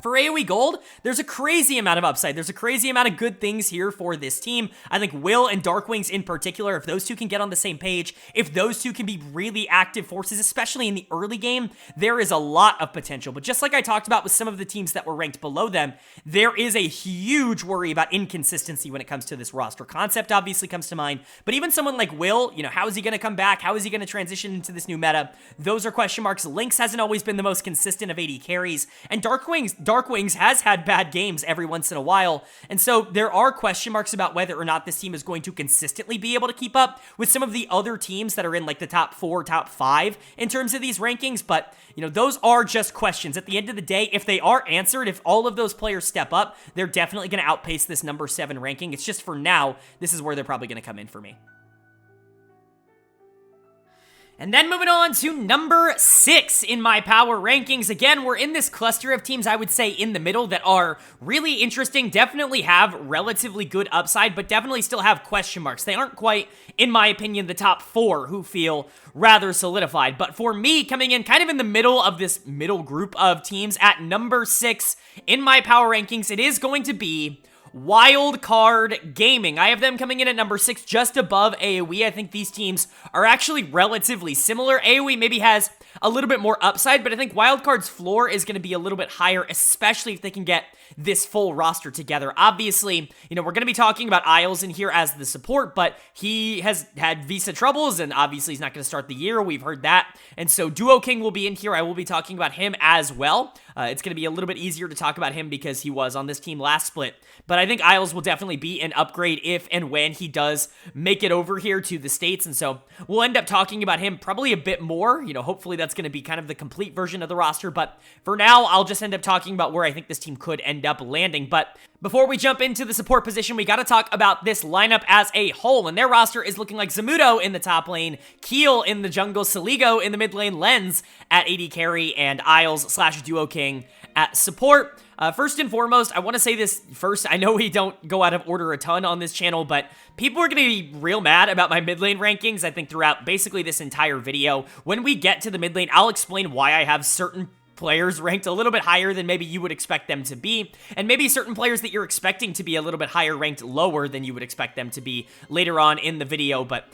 for AOE Gold, there's a crazy amount of upside. There's a crazy amount of good things here for this team. I think Will and Darkwings in particular, if those two can get on the same page, if those two can be really active forces, especially in the early game, there is a lot of potential. But just like I talked about with some of the teams that were ranked below them, there is a huge worry about inconsistency when it comes to this roster. Concept obviously comes to mind, but even someone like Will, how is he going to come back? How is he going to transition into this new meta? Those are question marks. Lynx hasn't always been the most consistent of AD carries, and Darkwings has had bad games every once in a while, and so there are question marks about whether or not this team is going to consistently be able to keep up with some of the other teams that are in like the top 4, top 5 in terms of these rankings, but those are just questions. At the end of the day, if they are answered, if all of those players step up, they're definitely going to outpace this number 7 ranking. It's just for now, this is where they're probably going to come in for me. And then moving on to number 6 in my power rankings. Again, we're in this cluster of teams, I would say, in the middle that are really interesting, definitely have relatively good upside, but definitely still have question marks. They aren't quite, in my opinion, the top 4 who feel rather solidified. But for me, coming in kind of in the middle of this middle group of teams at number 6 in my power rankings, it is going to be Wildcard Gaming. I have them coming in at number 6, just above AOE. I think these teams are actually relatively similar. AOE maybe has a little bit more upside, but I think Wildcard's floor is going to be a little bit higher, especially if they can get this full roster together. Obviously, we're going to be talking about Isles in here as the support, but he has had visa troubles, and obviously he's not going to start the year. We've heard that, and so Duo King will be in here. I will be talking about him as well. It's going to be a little bit easier to talk about him because he was on this team last split, but I think Isles will definitely be an upgrade if and when he does make it over here to the States, and so we'll end up talking about him probably a bit more. Hopefully that's going to be kind of the complete version of the roster, but for now, I'll just end up talking about where I think this team could end up landing. But before we jump into the support position, we got to talk about this lineup as a whole, and their roster is looking like Zamudo in the top lane, Keel in the jungle, Saligo in the mid lane, Lens at AD carry, and Isles/Duo King at support. First and foremost, I want to say this first. I know we don't go out of order a ton on this channel, but people are going to be real mad about my mid lane rankings, I think, throughout basically this entire video. When we get to the mid lane, I'll explain why I have certain players ranked a little bit higher than maybe you would expect them to be, and maybe certain players that you're expecting to be a little bit higher ranked lower than you would expect them to be later on in the video, but,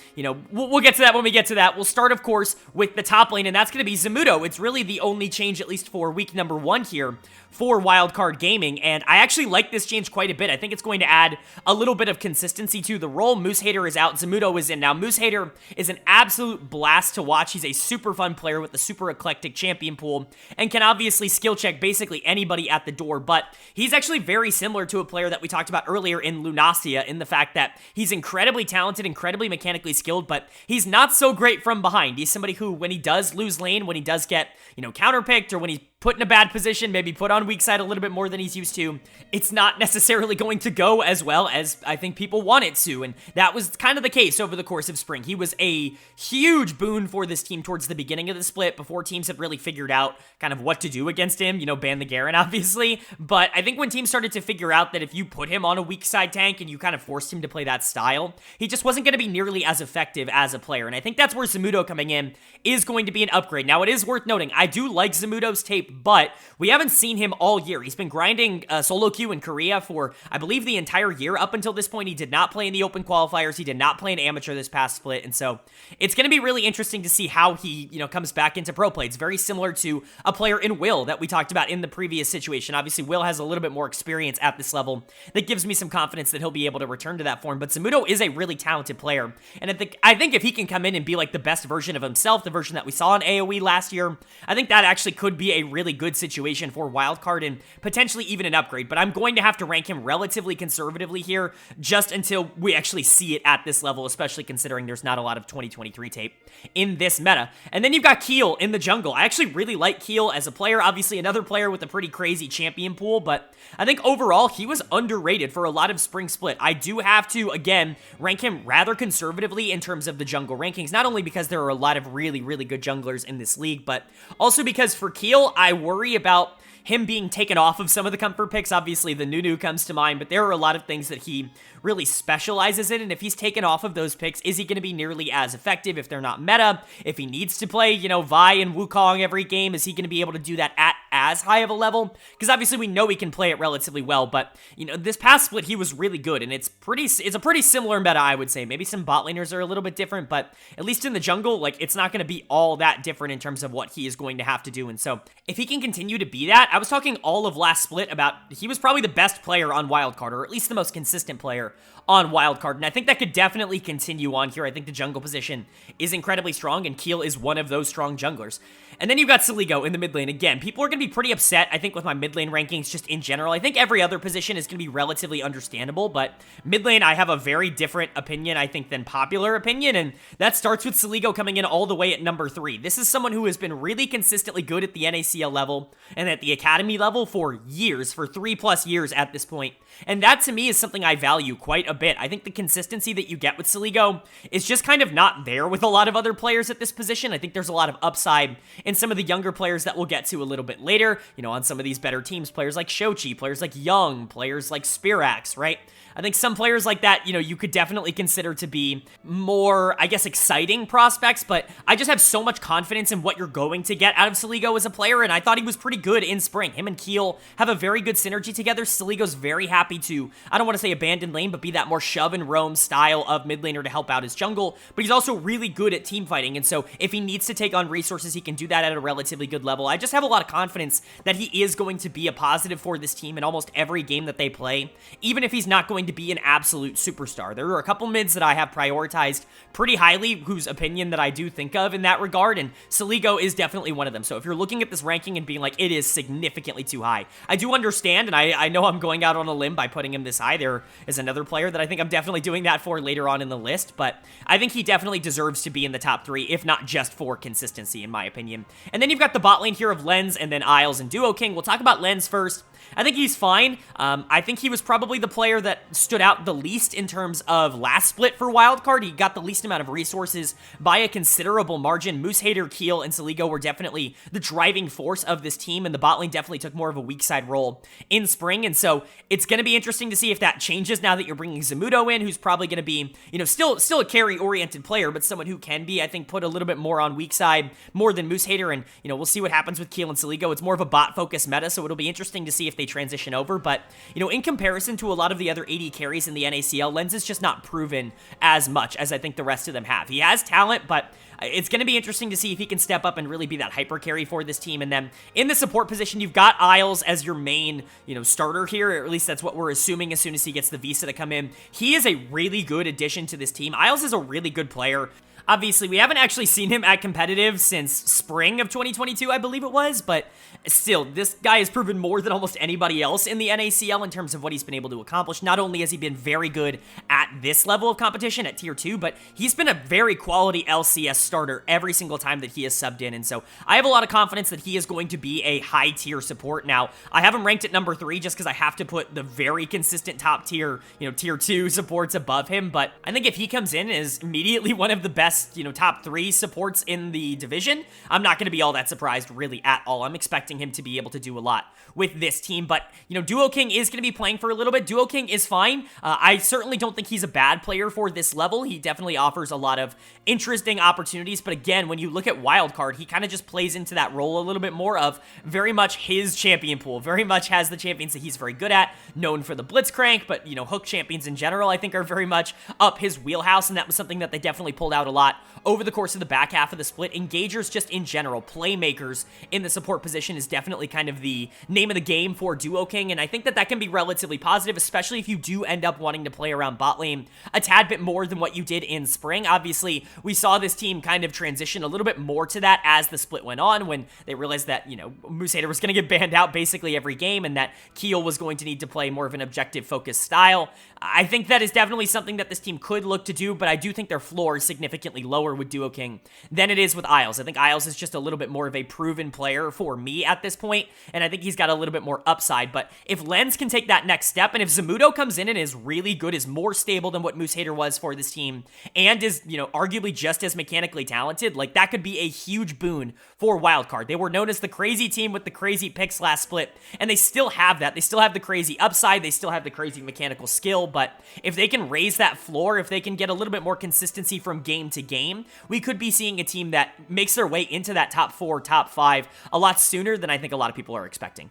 we'll get to that when we get to that. We'll start, of course, with the top lane, and that's going to be Zamudo. It's really the only change, at least for week number 1 here, for Wildcard Gaming, and I actually like this change quite a bit. I think it's going to add a little bit of consistency to the role. Moose Hater is out, Zamudo is in. Now, Moose Hater is an absolute blast to watch. He's a super fun player with a super eclectic champion pool, and can obviously skill check basically anybody at the door, but he's actually very similar to a player that we talked about earlier in Lunacia, in the fact that he's incredibly talented, incredibly mechanically skilled, but he's not so great from behind. He's somebody who, when he does lose lane, when he does get, counterpicked, or when he's put in a bad position, maybe put on weak side a little bit more than he's used to, it's not necessarily going to go as well as I think people want it to, and that was kind of the case over the course of spring. He was a huge boon for this team towards the beginning of the split, before teams had really figured out kind of what to do against him, ban the Garen, obviously, but I think when teams started to figure out that if you put him on a weak side tank and you kind of forced him to play that style, he just wasn't going to be nearly as effective as a player, and I think that's where Zamudo coming in is going to be an upgrade. Now, it is worth noting, I do like Zamudo's tape, but we haven't seen him all year. He's been grinding solo queue in Korea for, I believe, the entire year. Up until this point, he did not play in the open qualifiers. He did not play in amateur this past split, and so it's going to be really interesting to see how he, comes back into pro play. It's very similar to a player in Will that we talked about in the previous situation. Obviously, Will has a little bit more experience at this level. That gives me some confidence that he'll be able to return to that form, but Zamudo is a really talented player, and I think if he can come in and be like the best version of himself, the version that we saw in AOE last year, I think that actually could be a really good situation for Wildcard and potentially even an upgrade, but I'm going to have to rank him relatively conservatively here just until we actually see it at this level, especially considering there's not a lot of 2023 tape in this meta. And then you've got Keel in the jungle. I actually really like Keel as a player, obviously another player with a pretty crazy champion pool, but I think overall he was underrated for a lot of spring split. I do have to, again, rank him rather conservatively in terms of the jungle rankings, not only because there are a lot of really, really good junglers in this league, but also because for Keel, I worry about him being taken off of some of the comfort picks. Obviously, the Nunu comes to mind, but there are a lot of things that he really specializes in, and if he's taken off of those picks, is he going to be nearly as effective if they're not meta? If he needs to play, Vi and Wukong every game, is he going to be able to do that at as high of a level? Because obviously we know he can play it relatively well, but, this past split, he was really good, and it's a pretty similar meta, I would say. Maybe some bot laners are a little bit different, but at least in the jungle, it's not going to be all that different in terms of what he is going to have to do, and so if he can continue to be that, I was talking all of last split about he was probably the best player on Wildcard, or at least the most consistent player on Wildcard, and I think that could definitely continue on here. I think the jungle position is incredibly strong, and Keel is one of those strong junglers. And then you've got Celigo in the mid lane. Again, people are going to be pretty upset, I think, with my mid lane rankings just in general. I think every other position is going to be relatively understandable, but mid lane, I have a very different opinion, I think, than popular opinion, and that starts with Celigo coming in all the way at number 3. This is someone who has been really consistently good at the NACL level and at the academy level for years, for 3+ years at this point. And that, to me, is something I value quite a bit. I think the consistency that you get with Celigo is just kind of not there with a lot of other players at this position. I think there's a lot of upside in some of the younger players that we'll get to a little bit later, on some of these better teams, players like Shochi, players like Young, players like Spirax, right? I think some players like that, you could definitely consider to be more, I guess, exciting prospects, but I just have so much confidence in what you're going to get out of Celigo as a player, and I thought he was pretty good in spring. Him and Keel have a very good synergy together. Celigo's very happy to, I don't want to say abandon lane, but be that more shove and roam style of mid laner to help out his jungle, but he's also really good at team fighting, and so if he needs to take on resources, he can do that at a relatively good level. I just have a lot of confidence that he is going to be a positive for this team in almost every game that they play, even if he's not going to be an absolute superstar. There are a couple mids that I have prioritized pretty highly, whose opinion that I do think of in that regard, and Celigo is definitely one of them. So if you're looking at this ranking and being like, it is significantly too high, I do understand, and I know I'm going out on a limb by putting him this high. There is another player that I think I'm definitely doing that for later on in the list, but I think he definitely deserves to be in the top 3, if not just for consistency, in my opinion. And then you've got the bot lane here of Lens, and then Isles and Duo King. We'll talk about Lens first. I think he's fine. I think he was probably the player that stood out the least in terms of last split for Wildcard. He got the least amount of resources by a considerable margin. Moose Hater, Keel, and Celigo were definitely the driving force of this team, and the bot lane definitely took more of a weak side role in spring, and so it's going to be interesting to see if that changes now that you're bringing Zamudo in, who's probably going to be, still a carry-oriented player, but someone who can be, I think, put a little bit more on weak side, more than Moose Hater, and, we'll see what happens with Keel and Celigo. It's more of a bot-focused meta, so it'll be interesting to see if they transition over, but, in comparison to a lot of the other AD carries in the NACL, Lens is just not proven as much as I think the rest of them have. He has talent, but it's going to be interesting to see if he can step up and really be that hyper carry for this team. And then in the support position, you've got Isles as your main, starter here, or at least that's what we're assuming as soon as he gets the visa to come in. He is a really good addition to this team. Isles is a really good player. Obviously, we haven't actually seen him at competitive since spring of 2022, I believe it was, but still, this guy has proven more than almost anybody else in the NACL in terms of what he's been able to accomplish. Not only has he been very good at this level of competition at Tier 2, but he's been a very quality LCS starter every single time that he has subbed in, and so I have a lot of confidence that he is going to be a high-tier support. Now, I have him ranked at number 3 just because I have to put the very consistent top-tier, Tier 2 supports above him, but I think if he comes in as immediately one of the best, top 3 supports in the division, I'm not going to be all that surprised really at all. I'm expecting him to be able to do a lot with this team, but, Duo King is going to be playing for a little bit. Duo King is fine. I certainly don't think he's a bad player for this level. He definitely offers a lot of interesting opportunities, but again, when you look at Wildcard, he kind of just plays into that role a little bit more of very much his champion pool, very much has the champions that he's very good at, known for the Blitzcrank, but, hook champions in general, I think are very much up his wheelhouse, and that was something that they definitely pulled out a lot over the course of the back half of the split. Engagers just in general, playmakers in the support position is definitely kind of the name of the game for Duo King, and I think that that can be relatively positive, especially if you do end up wanting to play around bot lane a tad bit more than what you did in spring. Obviously, we saw this team kind of transition a little bit more to that as the split went on, when they realized that, Moose Hater was going to get banned out basically every game, and that Keel was going to need to play more of an objective-focused style. I think that is definitely something that this team could look to do, but I do think their floor is significantly significantly lower with Duo King than it is with Isles. I think Isles is just a little bit more of a proven player for me at this point, and I think he's got a little bit more upside. But if Lens can take that next step, and if Zamudo comes in and is really good, is more stable than what Moose Hater was for this team, and is, arguably just as mechanically talented, like, that could be a huge boon for Wildcard. They were known as the crazy team with the crazy picks last split, and they still have that. They still have the crazy upside, they still have the crazy mechanical skill, but if they can raise that floor, if they can get a little bit more consistency from game to game, we could be seeing a team that makes their way into that top 4, top 5 a lot sooner than I think a lot of people are expecting.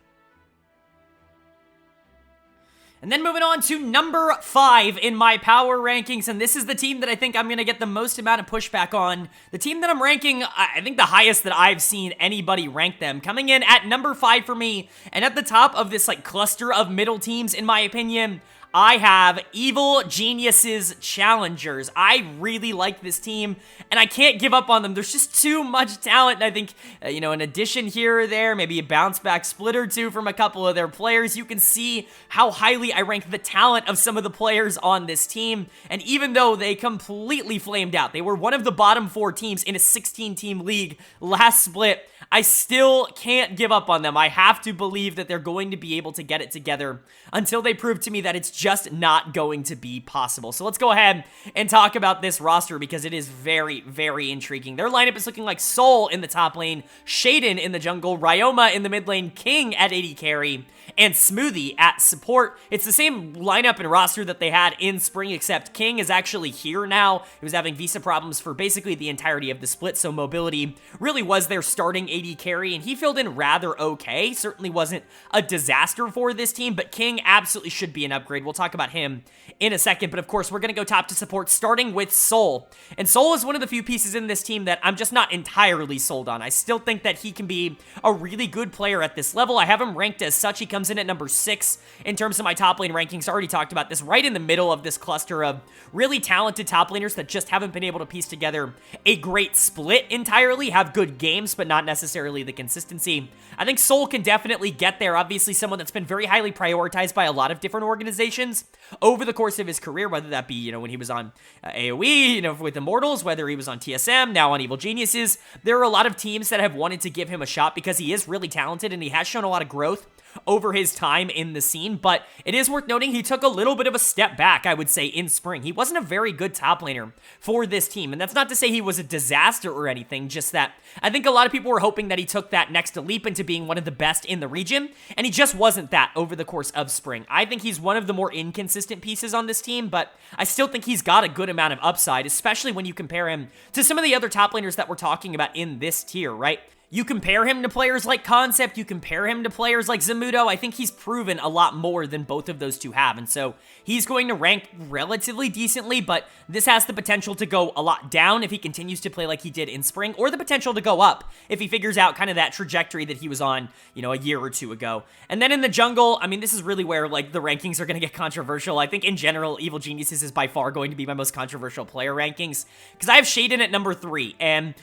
And then moving on to number 5 in my power rankings, and this is the team that I think I'm going to get the most amount of pushback on. The team that I'm ranking, I think the highest that I've seen anybody rank them. Coming in at number 5 for me, and at the top of this like cluster of middle teams, in my opinion, I have Evil Geniuses Challengers. I really like this team, and I can't give up on them. There's just too much talent, and I think, an addition here or there, maybe a bounce-back split or two from a couple of their players, you can see how highly I rank the talent of some of the players on this team, and even though they completely flamed out, they were one of the bottom 4 teams in a 16-team league last split, I still can't give up on them. I have to believe that they're going to be able to get it together until they prove to me that it's just not going to be possible. So let's go ahead and talk about this roster because it is very, very intriguing. Their lineup is looking like Soul in the top lane, Shaden in the jungle, Ryoma in the mid lane, King at AD carry, and Smoothie at support. It's the same lineup and roster that they had in spring, except King is actually here now. He was having visa problems for basically the entirety of the split, so mobility really was their starting AD carry, and he filled in rather okay. Certainly wasn't a disaster for this team, but King absolutely should be an upgrade. We'll talk about him in a second, but of course, we're going to go top to support, starting with Soul. And Soul is one of the few pieces in this team that I'm just not entirely sold on. I still think that he can be a really good player at this level. I have him ranked as such. He comes in at number 6 in terms of my top lane rankings. I already talked about this, right in the middle of this cluster of really talented top laners that just haven't been able to piece together a great split entirely, have good games, but not necessarily the consistency. I think Soul can definitely get there. Obviously, someone that's been very highly prioritized by a lot of different organizations over the course of his career, whether that be, when he was on AOE, with Immortals, whether he was on TSM, now on Evil Geniuses. There are a lot of teams that have wanted to give him a shot because he is really talented and he has shown a lot of growth over his time in the scene, but it is worth noting he took a little bit of a step back, I would say, in spring. He wasn't a very good top laner for this team, and that's not to say he was a disaster or anything, just that I think a lot of people were hoping that he took that next leap into being one of the best in the region, and he just wasn't that over the course of spring. I think he's one of the more inconsistent pieces on this team, but I still think he's got a good amount of upside, especially when you compare him to some of the other top laners that we're talking about in this tier, right? You compare him to players like Concept, you compare him to players like Zamudo, I think he's proven a lot more than both of those two have, and so he's going to rank relatively decently, but this has the potential to go a lot down if he continues to play like he did in spring, or the potential to go up if he figures out kind of that trajectory that he was on, a year or two ago. And then in the jungle, I mean, this is really where, the rankings are going to get controversial. I think in general, Evil Geniuses is by far going to be my most controversial player rankings, because I have Shaden at number 3, and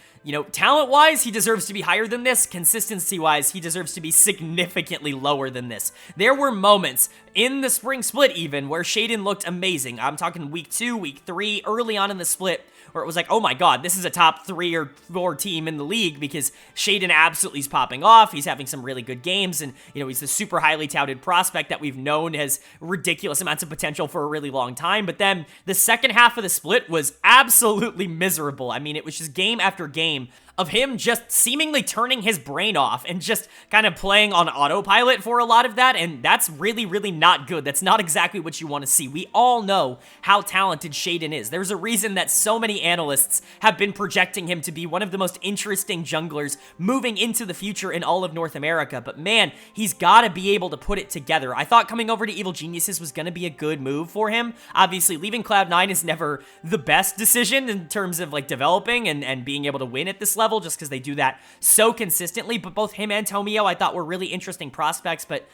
talent-wise, he deserves to be higher than this. Consistency-wise, he deserves to be significantly lower than this. There were moments in the spring split even where Shaden looked amazing. I'm talking week 2, week 3, early on in the split, where it was like, oh my god, this is a top 3 or 4 team in the league because Shaden absolutely is popping off. He's having some really good games, and, he's the super highly touted prospect that we've known has ridiculous amounts of potential for a really long time. But then the second half of the split was absolutely miserable. I mean, it was just game after game of him just seemingly turning his brain off and just kind of playing on autopilot for a lot of that, and that's really, really not good. That's not exactly what you want to see. We all know how talented Shaden is. There's a reason that so many analysts have been projecting him to be one of the most interesting junglers moving into the future in all of North America, but man, he's got to be able to put it together. I thought coming over to Evil Geniuses was going to be a good move for him. Obviously, leaving Cloud9 is never the best decision in terms of developing and being able to win at this level, just because they do that so consistently, but both him and Tomio I thought were really interesting prospects, but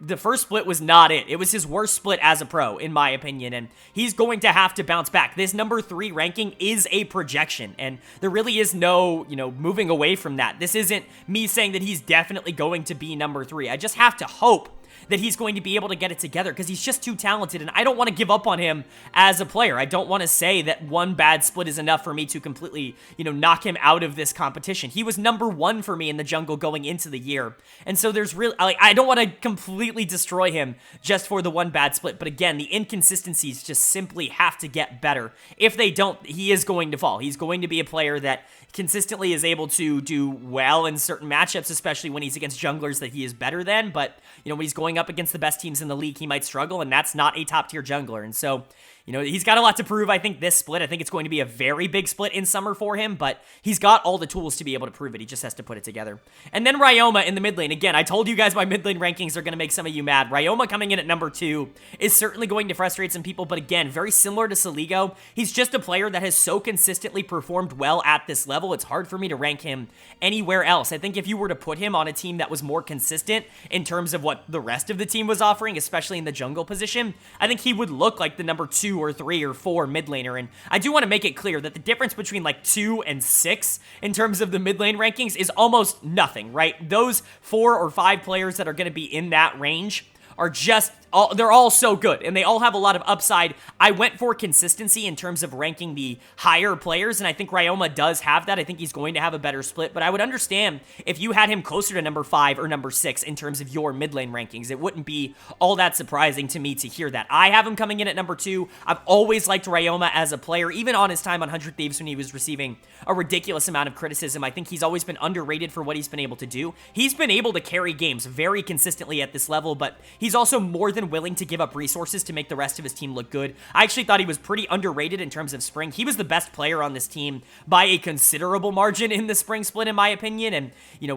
the first split was not it. It was his worst split as a pro, in my opinion, and he's going to have to bounce back. This number 3 ranking is a projection, and there really is no, moving away from that. This isn't me saying that he's definitely going to be number 3. I just have to hope that he's going to be able to get it together because he's just too talented, and I don't want to give up on him as a player. I don't want to say that one bad split is enough for me to completely, knock him out of this competition. He was number 1 for me in the jungle going into the year, and so there's really, I don't want to completely destroy him just for the one bad split, but again, the inconsistencies just simply have to get better. If they don't, he is going to fall. He's going to be a player that consistently is able to do well in certain matchups, especially when he's against junglers that he is better than, but, when he's going up against the best teams in the league, he might struggle, and that's not a top-tier jungler, and so, he's got a lot to prove, I think, this split. I think it's going to be a very big split in summer for him, but he's got all the tools to be able to prove it. He just has to put it together. And then Ryoma in the mid lane. Again, I told you guys my mid lane rankings are going to make some of you mad. Ryoma coming in at number 2 is certainly going to frustrate some people, but again, very similar to Saligo. He's just a player that has so consistently performed well at this level, it's hard for me to rank him anywhere else. I think if you were to put him on a team that was more consistent in terms of what the rest of the team was offering, especially in the jungle position, I think he would look like the number 2 or 3 or 4 mid laner. And I do want to make it clear that the difference between like 2 and 6 in terms of the mid lane rankings is almost nothing, right? Those 4 or 5 players that are going to be in that range are just, they're all so good, and they all have a lot of upside. I went for consistency in terms of ranking the higher players, and I think Ryoma does have that. I think he's going to have a better split, but I would understand if you had him closer to number 5 or number 6 in terms of your mid lane rankings. It wouldn't be all that surprising to me to hear that. I have him coming in at number 2. I've always liked Ryoma as a player, even on his time on 100 Thieves when he was receiving a ridiculous amount of criticism. I think he's always been underrated for what he's been able to do. He's been able to carry games very consistently at this level, but he's also more than willing to give up resources to make the rest of his team look good. I actually thought he was pretty underrated in terms of Spring. He was the best player on this team by a considerable margin in the Spring split, in my opinion, and,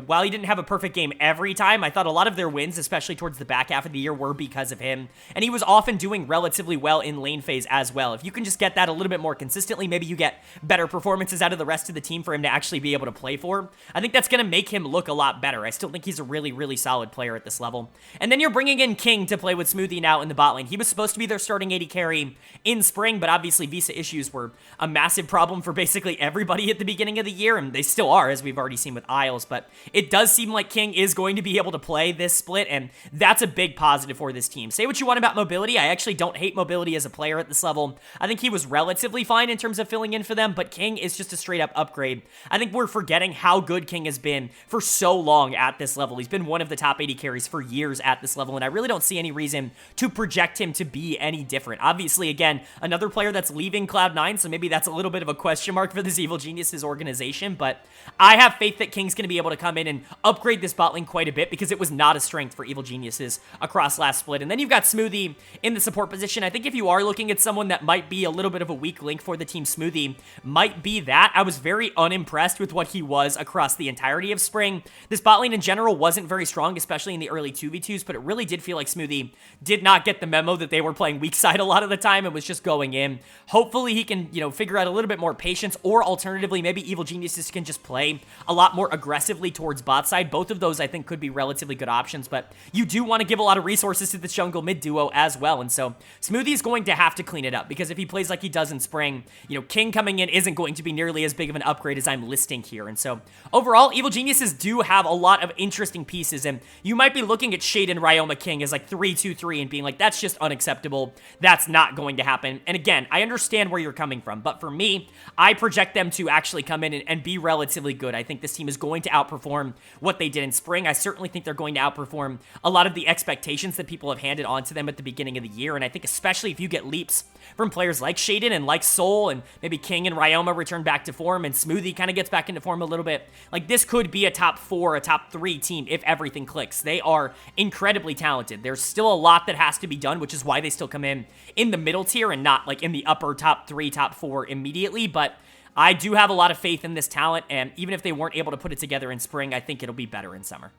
while he didn't have a perfect game every time, I thought a lot of their wins, especially towards the back half of the year, were because of him, and he was often doing relatively well in lane phase as well. If you can just get that a little bit more consistently, maybe you get better performances out of the rest of the team for him to actually be able to play for. I think that's going to make him look a lot better. I still think he's a really, really solid player at this level. And then you're bringing in King to play with Smoothie now in the bot lane. He was supposed to be their starting AD carry in Spring, but obviously visa issues were a massive problem for basically everybody at the beginning of the year, and they still are, as we've already seen with Isles, but it does seem like King is going to be able to play this split, and that's a big positive for this team. Say what you want about mobility. I actually don't hate mobility as a player at this level. I think he was relatively fine in terms of filling in for them, but King is just a straight up upgrade. I think we're forgetting how good King has been for so long at this level. He's been one of the top 80 carries for years at this level, and I really don't see any reason to project him to be any different. Obviously, again, another player that's leaving Cloud9, so maybe that's a little bit of a question mark for this Evil Geniuses organization, but I have faith that King's going to be able to come in and upgrade this bot lane quite a bit because it was not a strength for Evil Geniuses across last split. And then you've got Smoothie in the support position. I think if you are looking at someone that might be a little bit of a weak link for the team, Smoothie might be that. I was very unimpressed with what he was across the entirety of Spring. This bot lane in general wasn't very strong, especially in the early 2v2s, but it really did feel like Smoothie did not get the memo that they were playing weak side a lot of the time and was just going in. Hopefully he can, figure out a little bit more patience, or alternatively, maybe Evil Geniuses can just play a lot more aggressively towards bot side. Both of those, I think, could be relatively good options, but you do want to give a lot of resources to the jungle mid duo as well, and so Smoothie is going to have to clean it up, because if he plays like he does in Spring, King coming in isn't going to be nearly as big of an upgrade as I'm listing here, and so overall, Evil Geniuses do have a lot of interesting pieces, and you might be looking at Shade and Ryoma King as like 3-2-3 and being like, that's just unacceptable. That's not going to happen. And again, I understand where you're coming from, but for me, I project them to actually come in and be relatively good. I think this team is going to outperform what they did in Spring. I certainly think they're going to outperform a lot of the expectations that people have handed on to them at the beginning of the year, and I think especially if you get leaps from players like Shaden and like Soul, and maybe King and Ryoma return back to form, and Smoothie kind of gets back into form a little bit, like this could be a top 4, a top 3 team if everything clicks. They are incredibly talented. There's still a lot that has to be done, which is why they still come in the middle tier and not like in the upper top 3, top 4 immediately, but I do have a lot of faith in this talent, and even if they weren't able to put it together in Spring, I think it'll be better in Summer.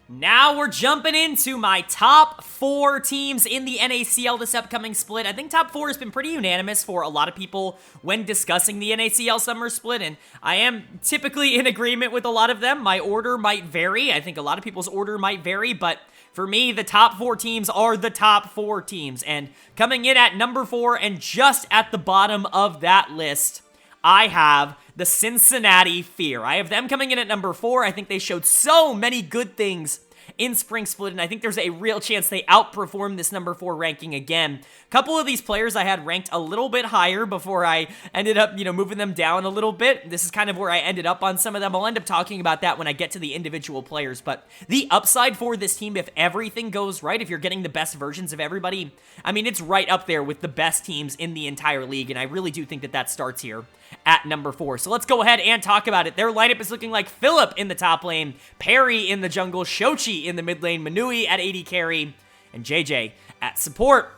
Now we're jumping into my top 4 teams in the NACL this upcoming split. I think top 4 has been pretty unanimous for a lot of people when discussing the NACL summer split, and I am typically in agreement with a lot of them. My order might vary. I think a lot of people's order might vary, but for me, the top 4 teams are the top 4 teams, and coming in at number 4 and just at the bottom of that list, I have the Cincinnati Fear. I have them coming in at number 4. I think they showed so many good things in Spring Split, and I think there's a real chance they outperform this number 4 ranking again. A couple of these players I had ranked a little bit higher before I ended up, moving them down a little bit. This is kind of where I ended up on some of them. I'll end up talking about that when I get to the individual players, but the upside for this team, if everything goes right, if you're getting the best versions of everybody, I mean, it's right up there with the best teams in the entire league, and I really do think that that starts here at number 4. So let's go ahead and talk about it. Their lineup is looking like Philip in the top lane, Perry in the jungle, Shochi in the mid lane, Manui at AD carry, and JJ at support.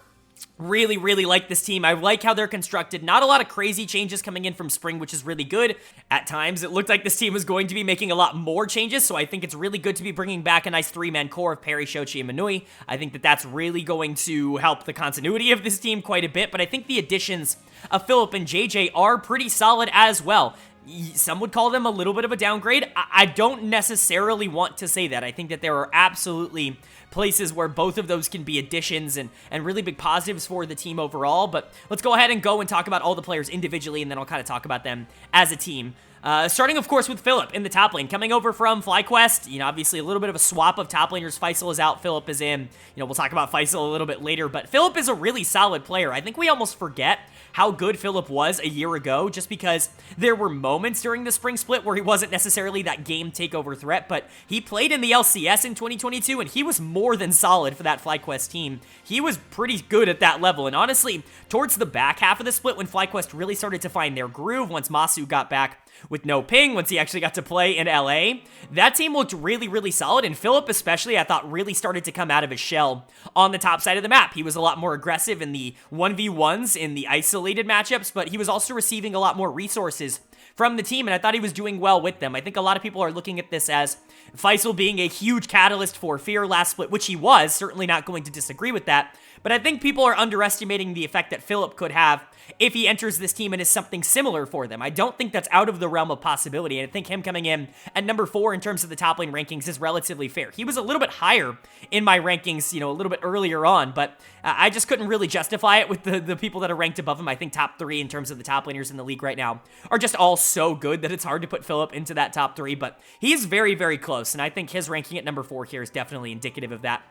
Really, really like this team. I like how they're constructed. Not a lot of crazy changes coming in from spring, which is really good. At times, it looked like this team was going to be making a lot more changes, so I think it's really good to be bringing back a nice 3-man core of Perry, Shochi, and Manui. I think that that's really going to help the continuity of this team quite a bit, but I think the additions of Philip and JJ are pretty solid as well. Some would call them a little bit of a downgrade. I don't necessarily want to say that. I think that there are absolutely places where both of those can be additions and really big positives for the team overall, but let's go ahead and talk about all the players individually, and then I'll kind of talk about them as a team. Starting, of course, with Philip in the top lane, coming over from FlyQuest. Obviously a little bit of a swap of top laners. Faisal is out, Philip is in. We'll talk about Faisal a little bit later, but Philip is a really solid player. I think we almost forget how good Philip was a year ago, just because there were moments during the spring split where he wasn't necessarily that game takeover threat, but he played in the LCS in 2022, and he was more than solid for that FlyQuest team. He was pretty good at that level, and honestly, towards the back half of the split, when FlyQuest really started to find their groove, once Masu got back with no ping, once he actually got to play in LA, that team looked really, really solid, and Philip especially, I thought, really started to come out of his shell on the top side of the map. He was a lot more aggressive in the 1v1s, in the isolated matchups, but he was also receiving a lot more resources from the team, and I thought he was doing well with them. I think a lot of people are looking at this as Faisal being a huge catalyst for Fear last split, which he was, certainly not going to disagree with that, but I think people are underestimating the effect that Philip could have if he enters this team and is something similar for them. I don't think that's out of the realm of possibility, and I think him coming in at number 4 in terms of the top lane rankings is relatively fair. He was a little bit higher in my rankings, a little bit earlier on, but I just couldn't really justify it with the people that are ranked above him. I think top 3 in terms of the top laners in the league right now are just all so good that it's hard to put Philip into that top 3, but he's very, very close, and I think his ranking at number 4 here is definitely indicative of that.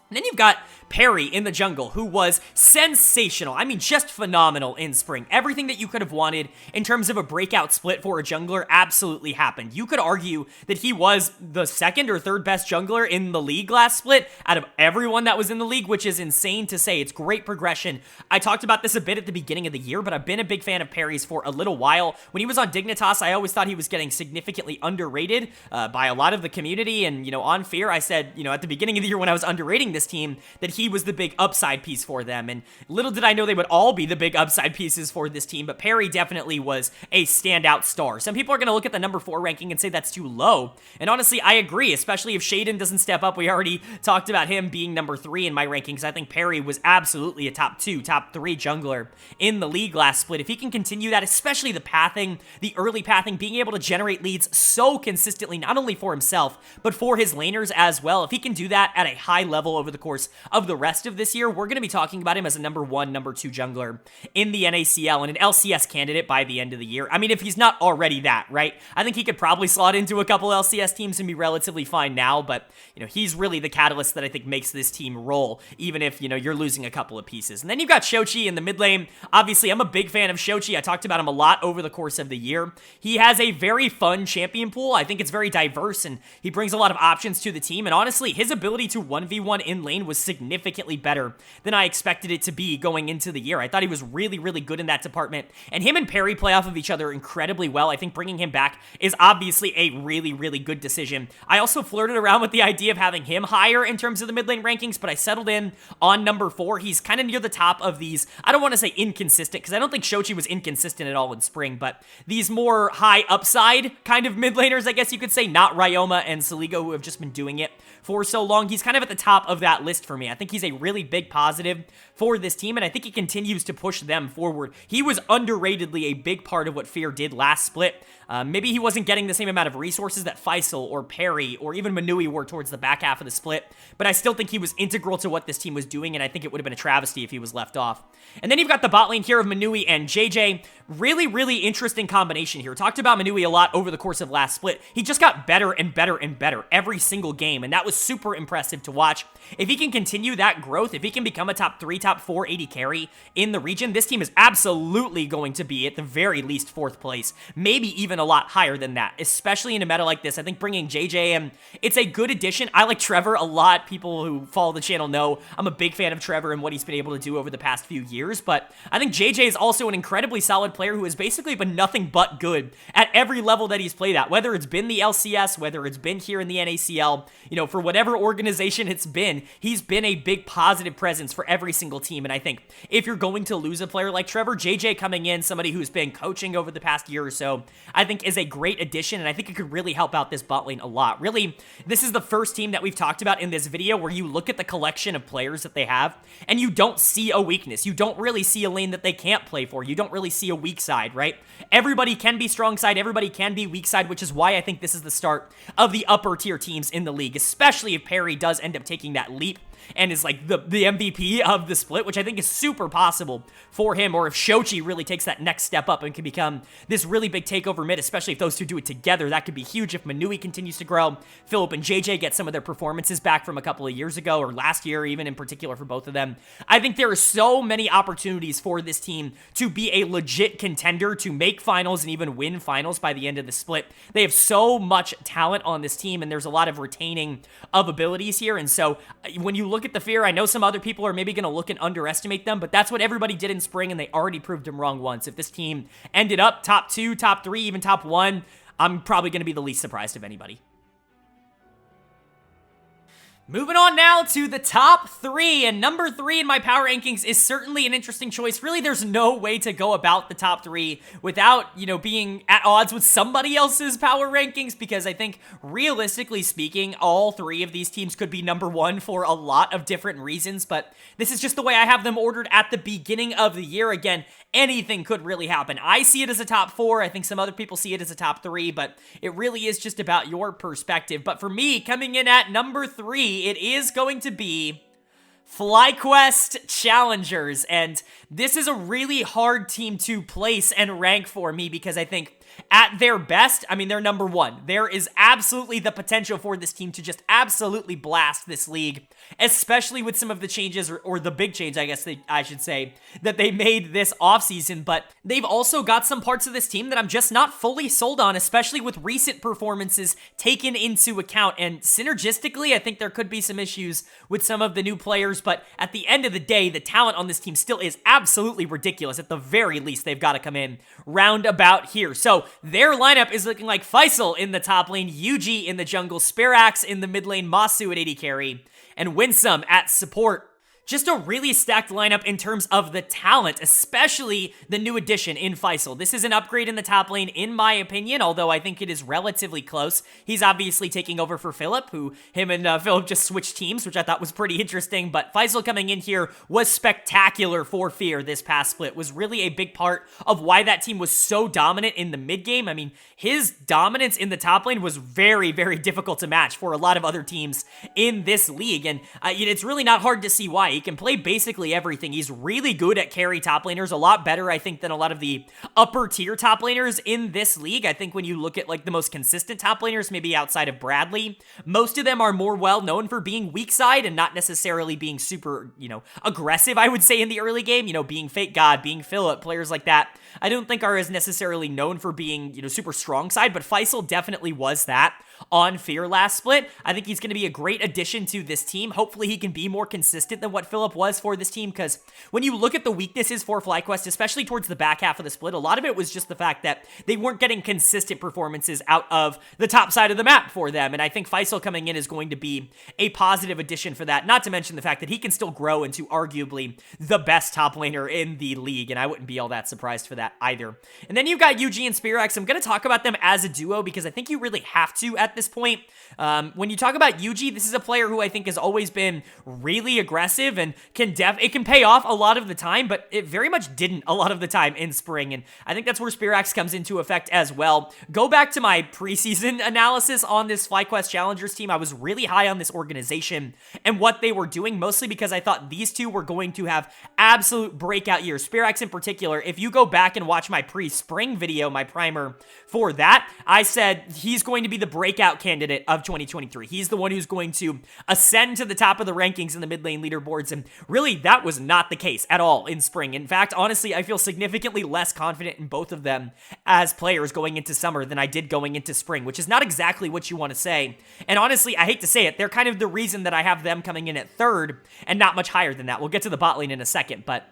And then you've got Perry in the jungle, who was sensational. I mean, just phenomenal in spring. Everything that you could have wanted in terms of a breakout split for a jungler absolutely happened. You could argue that he was the 2nd or 3rd best jungler in the league last split out of everyone that was in the league, which is insane to say. It's great progression. I talked about this a bit at the beginning of the year, but I've been a big fan of Perry's for a little while. When he was on Dignitas, I always thought he was getting significantly underrated by a lot of the community, and, on Fear, I said, at the beginning of the year when I was underrating this team, that he was the big upside piece for them, and little did I know they would all be the big upside pieces for this team, but Perry definitely was a standout star. Some people are going to look at the number 4 ranking and say that's too low, and honestly, I agree, especially if Shaden doesn't step up. We already talked about him being number 3 in my rankings. I think Perry was absolutely a top 2, top 3 jungler in the league last split. If he can continue that, especially the pathing, the early pathing, being able to generate leads so consistently, not only for himself, but for his laners as well, if he can do that at a high level over the course of the rest of this year, we're going to be talking about him as a number 1, number 2 jungler in the NACL and an LCS candidate by the end of the year. I mean, if he's not already that, right? I think he could probably slot into a couple LCS teams and be relatively fine now, but, he's really the catalyst that I think makes this team roll, even if, you're losing a couple of pieces. And then you've got Shochi in the mid lane. Obviously, I'm a big fan of Shochi. I talked about him a lot over the course of the year. He has a very fun champion pool. I think it's very diverse, and he brings a lot of options to the team, and honestly, his ability to 1v1 in lane was significantly better than I expected it to be going into the year. I thought he was really, really good in that department, and him and Perry play off of each other incredibly well. I think bringing him back is obviously a really, really good decision. I also flirted around with the idea of having him higher in terms of the mid lane rankings, but I settled in on number 4. He's kind of near the top of these, I don't want to say inconsistent, because I don't think Shochi was inconsistent at all in spring, but these more high upside kind of mid laners, I guess you could say, not Ryoma and Saligo, who have just been doing it for so long. He's kind of at the top of that list for me. I think he's a really big positive for this team, and I think he continues to push them forward. He was underratedly a big part of what Fear did last split. Maybe he wasn't getting the same amount of resources that Faisal or Perry or even Manui were towards the back half of the split, but I still think he was integral to what this team was doing, and I think it would have been a travesty if he was left off. And then you've got the bot lane here of Manui and JJ. Really, really interesting combination here. Talked about Manui a lot over the course of last split. He just got better and better and better every single game, and that was super impressive to watch. If he can continue that growth, if he can become a top 3, top 4 AD carry in the region, this team is absolutely going to be, at the very least, 4th place. Maybe even a lot higher than that, especially in a meta like this. I think bringing JJ in, it's a good addition. I like Trevor a lot. People who follow the channel know I'm a big fan of Trevor and what he's been able to do over the past few years, but I think JJ is also an incredibly solid player who has basically been nothing but good at every level that he's played at, whether it's been the LCS, whether it's been here in the NACL, you know, for whatever organization it's been, he's been a big positive presence for every single team, and I think if you're going to lose a player like Trevor, JJ coming in, somebody who's been coaching over the past year or so, I think is a great addition, and I think it could really help out this bot lane a lot. Really, this is the first team that we've talked about in this video where you look at the collection of players that they have, and you don't see a weakness. You don't really see a lane that they can't play for. You don't really see a weak side, right? Everybody can be strong side, everybody can be weak side, which is why I think this is the start of the upper tier teams in the league, especially if Perry does end up taking that leap and is like the MVP of the split, which I think is super possible for him, or if Shochi really takes that next step up and can become this really big takeover mid, especially if those two do it together, that could be huge if Manui continues to grow, Philip and JJ get some of their performances back from a couple of years ago, or last year even in particular for both of them. I think there are so many opportunities for this team to be a legit contender, to make finals and even win finals by the end of the split. They have so much talent on this team, and there's a lot of retaining of abilities here, and so when you look at the Fear, I know some other people are maybe going to look and underestimate them, but that's what everybody did in spring, and they already proved them wrong once. If this team ended up top 2, top 3, even top 1, I'm probably going to be the least surprised of anybody. Moving on now to the top 3, and number 3 in my power rankings is certainly an interesting choice. Really, there's no way to go about the top 3 without, you know, being at odds with somebody else's power rankings, because I think, realistically speaking, all 3 of these teams could be number 1 for a lot of different reasons, but this is just the way I have them ordered at the beginning of the year. Again, anything could really happen. I see it as a top 4. I think some other people see it as a top 3, but it really is just about your perspective. But for me, coming in at number 3, it is going to be FlyQuest Challengers, and this is a really hard team to place and rank for me because I think at their best, I mean, they're number 1. There is absolutely the potential for this team to just absolutely blast this league, especially with some of the changes, or the big change, I guess I should say, that they made this offseason, but they've also got some parts of this team that I'm just not fully sold on, especially with recent performances taken into account, and synergistically, I think there could be some issues with some of the new players, but at the end of the day, the talent on this team still is absolutely ridiculous. At the very least, they've got to come in round about here. So their lineup is looking like Faisal in the top lane, Yuji in the jungle, Spirax in the mid lane, Masu at AD carry, and Winsome at support. Just a really stacked lineup in terms of the talent, especially the new addition in Faisal. This is an upgrade in the top lane, in my opinion, although I think it is relatively close. He's obviously taking over for Philip, who him and Philip just switched teams, which I thought was pretty interesting, but Faisal coming in here was spectacular for Fear this past split, was really a big part of why that team was so dominant in the mid game. I mean, his dominance in the top lane was very, very difficult to match for a lot of other teams in this league, and it's really not hard to see why. He can play basically everything. He's really good at carry top laners, a lot better, I think, than a lot of the upper tier top laners in this league. I think when you look at like the most consistent top laners, maybe outside of Bradley, most of them are more well known for being weak side and not necessarily being super, aggressive, I would say, in the early game, being Fake God, being Philip, players like that. I don't think are as necessarily known for being, super strong side, but Faisal definitely was that on Fear last split. I think he's going to be a great addition to this team. Hopefully he can be more consistent than what Philip was for this team, because when you look at the weaknesses for FlyQuest, especially towards the back half of the split, a lot of it was just the fact that they weren't getting consistent performances out of the top side of the map for them, and I think Faisal coming in is going to be a positive addition for that, not to mention the fact that he can still grow into arguably the best top laner in the league, and I wouldn't be all that surprised for that either. And then you've got Yuji and Spirax. I'm going to talk about them as a duo because I think you really have to at this point. When you talk about Yuji, this is a player who I think has always been really aggressive, aggressive and it can pay off a lot of the time, but it very much didn't a lot of the time in spring, and I think that's where Spirax comes into effect as well. Go back to my preseason analysis on this FlyQuest Challengers team. I was really high on this organization and what they were doing, mostly because I thought these two were going to have absolute breakout years. Spirax in particular, if you go back and watch my pre-spring video, my primer for that, I said he's going to be the breakout candidate of 2023. He's the one who's going to ascend to the top of the rankings in the mid lane leaderboards, and really that was not the case at all in spring. In fact, honestly, I feel significantly less confident in both of them as players going into summer than I did going into spring, which is not exactly what you want to say. And honestly, I hate to say it, they're kind of the reason that I have them coming in at third and not much higher than that. We'll get to the bot lane in a second, but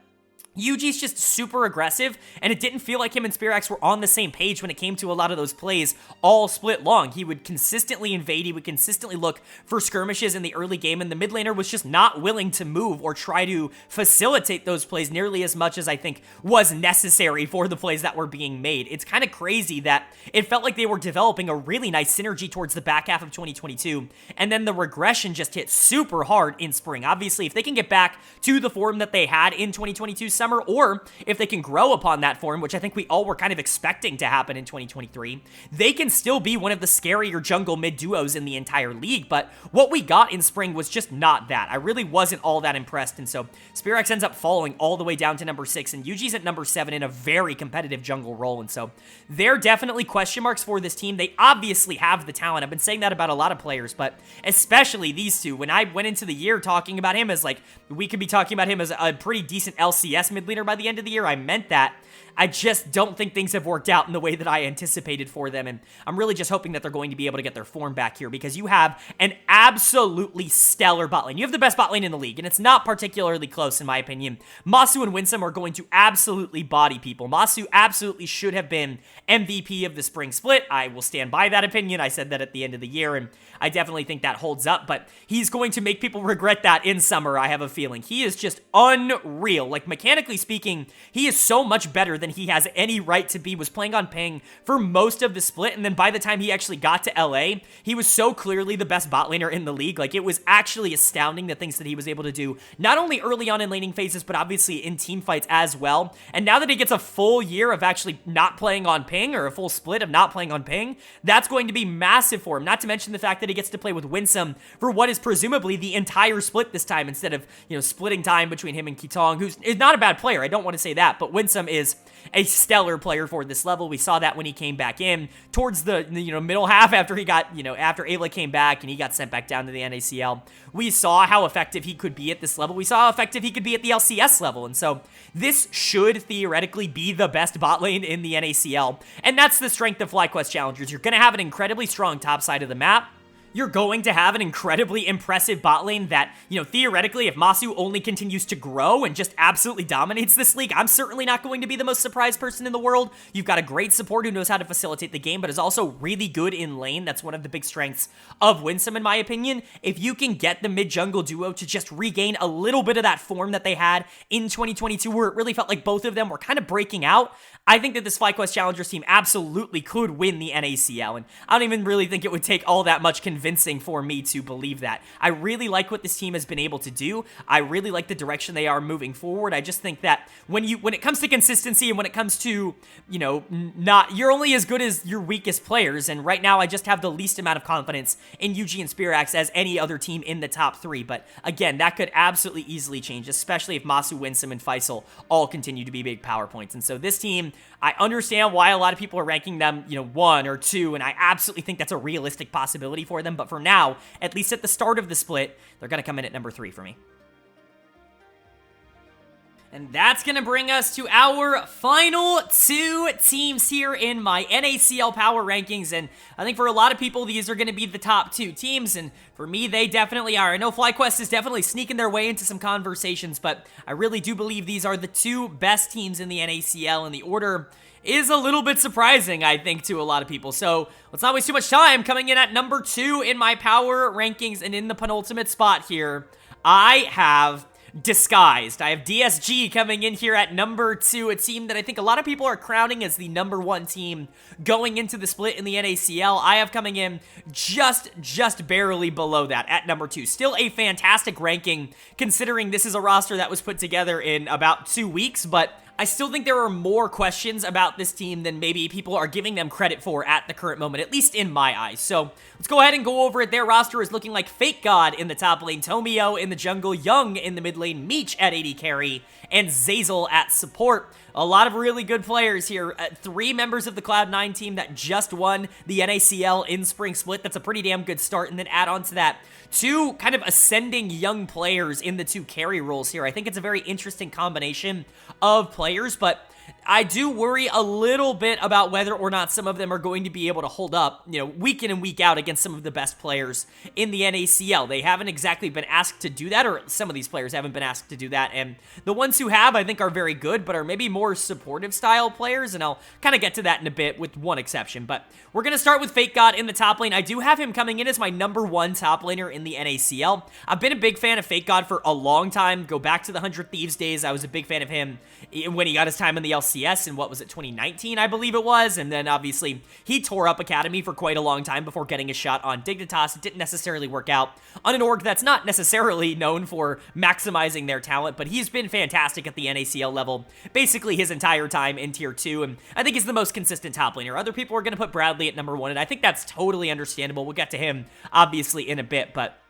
Yuji's just super aggressive, and it didn't feel like him and Spirax were on the same page when it came to a lot of those plays all split long. He would consistently invade, he would consistently look for skirmishes in the early game, and the mid laner was just not willing to move or try to facilitate those plays nearly as much as I think was necessary for the plays that were being made. It's kind of crazy that it felt like they were developing a really nice synergy towards the back half of 2022, and then the regression just hit super hard in spring. Obviously, if they can get back to the form that they had in 2022 summer, or if they can grow upon that form, which I think we all were kind of expecting to happen in 2023, they can still be one of the scarier jungle mid duos in the entire league. But what we got in spring was just not that. I really wasn't all that impressed, and so Spirax ends up falling all the way down to number 6, and Yuji's at number 7 in a very competitive jungle role, and so they're definitely question marks for this team. They obviously have the talent. I've been saying that about a lot of players, but especially these two. When I went into the year talking about him as like, we could be talking about him as a pretty decent LCS mid laner by the end of the year, I meant that. I just don't think things have worked out in the way that I anticipated for them, and I'm really just hoping that they're going to be able to get their form back here, because you have an absolutely stellar bot lane. You have the best bot lane in the league, and it's not particularly close in my opinion. Masu and Winsome are going to absolutely body people. Masu absolutely should have been MVP of the spring split. I will stand by that opinion. I said that at the end of the year, and I definitely think that holds up, but he's going to make people regret that in summer, I have a feeling. He is just unreal. Like, mechanically speaking, he is so much better than he has any right to be. Was playing on ping for most of the split, and then by the time he actually got to LA, he was so clearly the best bot laner in the league. Like, it was actually astounding the things that he was able to do, not only early on in laning phases, but obviously in team fights as well. And now that he gets a full year of actually not playing on ping, or a full split of not playing on ping, that's going to be massive for him. Not to mention the fact that he gets to play with Winsome for what is presumably the entire split this time, instead of, splitting time between him and Kitong, who's not a bad player. I don't want to say that, but Winsome is a stellar player for this level. We saw that when he came back in towards the middle half after he got, after Ayla came back and he got sent back down to the NACL. We saw how effective he could be at this level. We saw how effective he could be at the LCS level, and so this should theoretically be the best bot lane in the NACL, and that's the strength of FlyQuest Challengers. You're going to have an incredibly strong top side of the map. You're going to have an incredibly impressive bot lane that, theoretically, if Masu only continues to grow and just absolutely dominates this league, I'm certainly not going to be the most surprised person in the world. You've got a great support who knows how to facilitate the game, but is also really good in lane. That's one of the big strengths of Winsome, in my opinion. If you can get the mid-jungle duo to just regain a little bit of that form that they had in 2022, where it really felt like both of them were kind of breaking out, I think that this FlyQuest Challengers team absolutely could win the NACL, and I don't even really think it would take all that much convincing for me to believe that. I really like what this team has been able to do. I really like the direction they are moving forward. I just think that when it comes to consistency, and when it comes to, you're only as good as your weakest players, and right now I just have the least amount of confidence in Yuji and Spirax as any other team in the top 3, but again, that could absolutely easily change, especially if Masu, Winsome, and Faisal all continue to be big power points. And so this team, I understand why a lot of people are ranking them, 1 or 2, and I absolutely think that's a realistic possibility for them, but for now, at least at the start of the split, they're going to come in at number 3 for me. And that's going to bring us to our final 2 teams here in my NACL power rankings, and I think for a lot of people, these are going to be the top 2 teams, and for me, they definitely are. I know FlyQuest is definitely sneaking their way into some conversations, but I really do believe these are the 2 best teams in the NACL, and the order is a little bit surprising, I think, to a lot of people. So let's not waste too much time. Coming in at number 2 in my power rankings, and in the penultimate spot here, I have disguised. I have DSG coming in here at number 2, a team that I think a lot of people are crowning as the number 1 team going into the split in the NACL. I have coming in just barely below that at number 2. Still a fantastic ranking considering this is a roster that was put together in about 2 weeks, but I still think there are more questions about this team than maybe people are giving them credit for at the current moment, at least in my eyes. So let's go ahead and go over it. Their roster is looking like Fake God in the top lane, Tomio in the jungle, Young in the mid lane, Meech at AD carry, and Zazel at support. A lot of really good players here. 3 members of the Cloud9 team that just won the NACL in Spring Split. That's a pretty damn good start. And then add on to that, 2 kind of ascending young players in the 2 carry roles here. I think it's a very interesting combination of players, but I do worry a little bit about whether or not some of them are going to be able to hold up, week in and week out against some of the best players in the NACL. They haven't exactly been asked to do that, or some of these players haven't been asked to do that, and the ones who have, I think, are very good, but are maybe more supportive style players, and I'll kind of get to that in a bit with one exception. But we're going to start with Fake God in the top lane. I do have him coming in as my number 1 top laner in the NACL. I've been a big fan of Fake God for a long time. Go back to the 100 Thieves days. I was a big fan of him when he got his time in the LCS in, what was it, 2019, I believe it was, and then obviously he tore up Academy for quite a long time before getting a shot on Dignitas. It didn't necessarily work out on an org that's not necessarily known for maximizing their talent, but he's been fantastic at the NACL level basically his entire time in Tier 2, and I think he's the most consistent top laner. Other people are going to put Bradley at number 1, and I think that's totally understandable. We'll get to him, obviously, in a bit, but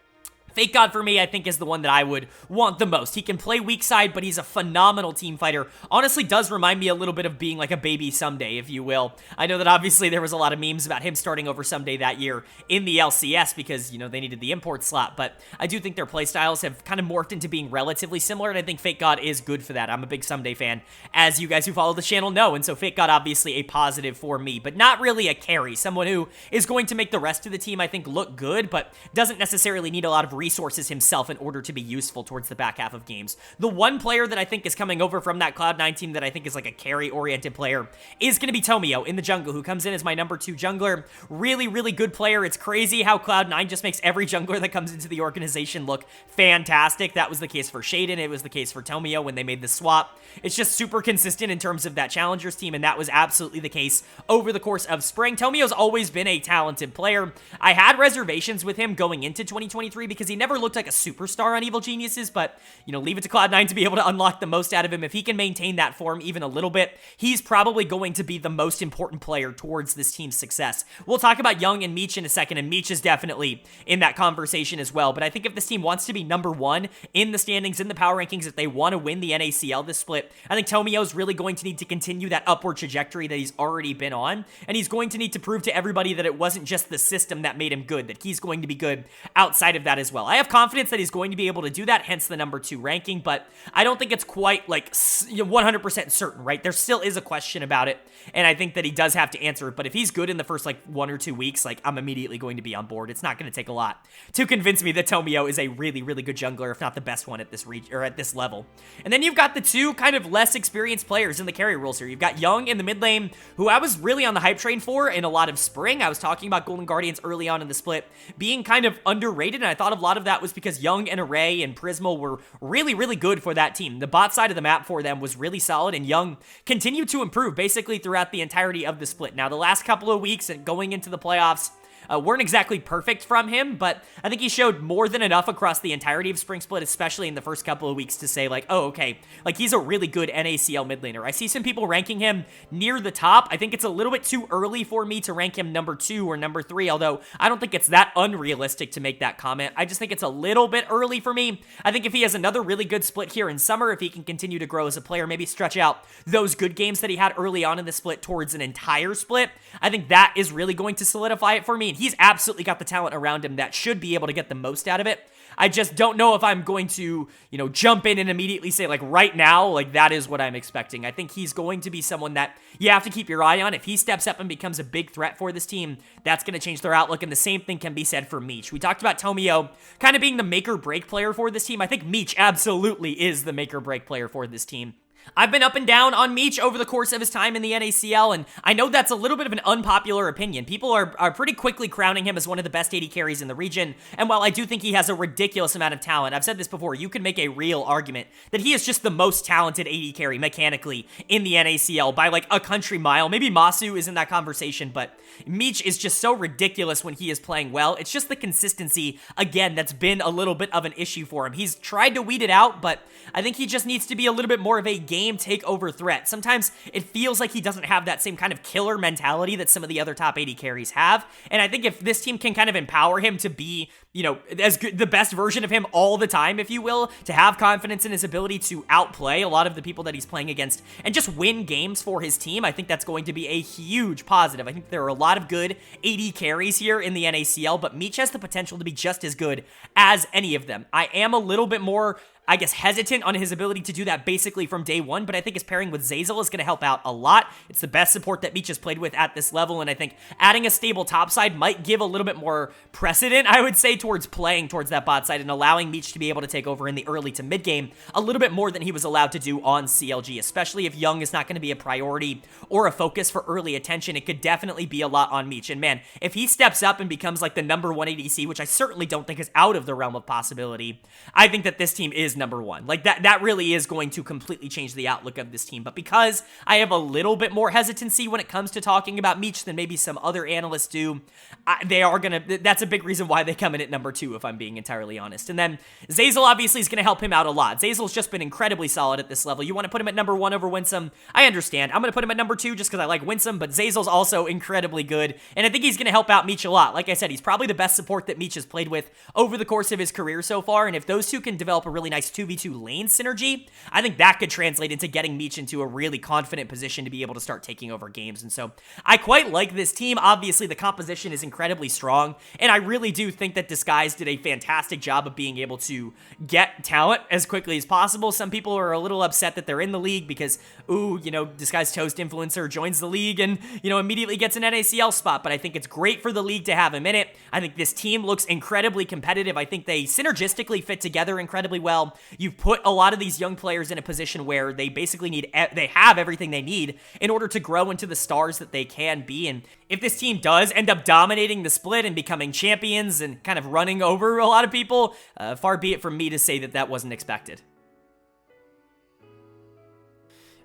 Fake God for me, I think, is the one that I would want the most. He can play weak side, but he's a phenomenal team fighter. Honestly, does remind me a little bit of being like a baby Someday, if you will. I know that obviously there was a lot of memes about him starting over Someday that year in the LCS because, they needed the import slot, but I do think their playstyles have kind of morphed into being relatively similar, and I think Fake God is good for that. I'm a big Someday fan, as you guys who follow the channel know, and so Fake God obviously a positive for me, but not really a carry. Someone who is going to make the rest of the team, I think, look good, but doesn't necessarily need a lot of resources himself in order to be useful towards the back half of games. The one player that I think is coming over from that Cloud9 team that I think is like a carry-oriented player is going to be Tomio in the jungle, who comes in as my number 2 jungler. Really, really good player. It's crazy how Cloud9 just makes every jungler that comes into the organization look fantastic. That was the case for Shaden. It was the case for Tomio when they made the swap. It's just super consistent in terms of that Challengers team, and that was absolutely the case over the course of spring. Tomio's always been a talented player. I had reservations with him going into 2023 because he never looked like a superstar on Evil Geniuses, but, leave it to Cloud9 to be able to unlock the most out of him. If he can maintain that form even a little bit, he's probably going to be the most important player towards this team's success. We'll talk about Young and Meech in a second, and Meech is definitely in that conversation as well, but I think if this team wants to be number 1 in the standings, in the power rankings, if they want to win the NACL this split, I think Tomio's really going to need to continue that upward trajectory that he's already been on, and he's going to need to prove to everybody that it wasn't just the system that made him good, that he's going to be good outside of that as well. I have confidence that he's going to be able to do that, hence the number 2 ranking, but I don't think it's quite like 100% certain, right? There still is a question about it, and I think that he does have to answer it, but if he's good in the first 1 or 2 weeks, I'm immediately going to be on board. It's not going to take a lot to convince me that Tomio is a really, really good jungler, if not the best one at this at this level. And then you've got the 2 kind of less experienced players in the carry roles here. You've got Young in the mid lane, who I was really on the hype train for in a lot of spring. I was talking about Golden Guardians early on in the split being kind of underrated, and I thought a lot of that was because Young and Array and Prismal were really, really good for that team. The bot side of the map for them was really solid, and Young continued to improve basically throughout the entirety of the split. Now, the last couple of weeks and going into the playoffs weren't exactly perfect from him, but I think he showed more than enough across the entirety of Spring Split, especially in the first couple of weeks, to say, oh, okay, he's a really good NACL mid laner. I see some people ranking him near the top. I think it's a little bit too early for me to rank him number 2 or number 3, although I don't think it's that unrealistic to make that comment. I just think it's a little bit early for me. I think if he has another really good split here in summer, if he can continue to grow as a player, maybe stretch out those good games that he had early on in the split towards an entire split, I think that is really going to solidify it for me, and he's absolutely got the talent around him that should be able to get the most out of it. I just don't know if I'm going to, jump in and immediately say, right now, that is what I'm expecting. I think he's going to be someone that you have to keep your eye on. If he steps up and becomes a big threat for this team, that's going to change their outlook, and the same thing can be said for Meech. We talked about Tomio kind of being the make-or-break player for this team. I think Meech absolutely is the make-or-break player for this team. I've been up and down on Meech over the course of his time in the NACL, and I know that's a little bit of an unpopular opinion. People are pretty quickly crowning him as one of the best AD carries in the region, and while I do think he has a ridiculous amount of talent, I've said this before, you can make a real argument that he is just the most talented AD carry mechanically in the NACL by like a country mile. Maybe Masu is in that conversation, but Meech is just so ridiculous when he is playing well. It's just the consistency, again, that's been a little bit of an issue for him. He's tried to weed it out, but I think he just needs to be a little bit more of a game takeover threat. Sometimes it feels like he doesn't have that same kind of killer mentality that some of the other top AD carries have, and I think if this team can kind of empower him to be, you know, as good, the best version of him all the time, if you will, to have confidence in his ability to outplay a lot of the people that he's playing against and just win games for his team, I think that's going to be a huge positive. I think there are a lot of good AD carries here in the NACL, but Meech has the potential to be just as good as any of them. I am a little bit more, I guess, hesitant on his ability to do that basically from day one, but I think his pairing with Zeyzal is going to help out a lot. It's the best support that Meech has played with at this level, and I think adding a stable top side might give a little bit more precedent, I would say, towards playing towards that bot side and allowing Meech to be able to take over in the early to mid game a little bit more than he was allowed to do on CLG, especially if Young is not going to be a priority or a focus for early attention. It could definitely be a lot on Meech, and man, if he steps up and becomes like the #1 ADC, which I certainly don't think is out of the realm of possibility, I think that this team is #1. Like, that really is going to completely change the outlook of this team. But because I have a little bit more hesitancy when it comes to talking about Meech than maybe some other analysts do, that's a big reason why they come in at #2, if I'm being entirely honest. And then Zeyzal obviously is going to help him out a lot. Zeyzal's just been incredibly solid at this level. You want to put him at #1 over Winsome? I understand. I'm going to put him at #2 just because I like Winsome, but Zeyzal's also incredibly good, and I think he's going to help out Meech a lot. Like I said, he's probably the best support that Meech has played with over the course of his career so far, and if those two can develop a really nice 2v2 lane synergy, I think that could translate into getting Meech into a really confident position to be able to start taking over games. And so I quite like this team. Obviously, the composition is incredibly strong, and I really do think that Disguise did a fantastic job of being able to get talent as quickly as possible. Some people are a little upset that they're in the league because, ooh, you know, Disguise Toast Influencer joins the league and, you know, immediately gets an NACL spot, but I think it's great for the league to have him in it. I think this team looks incredibly competitive. I think they synergistically fit together incredibly well. You've put a lot of these young players in a position where they basically they have everything they need in order to grow into the stars that they can be. And if this team does end up dominating the split and becoming champions and kind of running over a lot of people, far be it from me to say that that wasn't expected.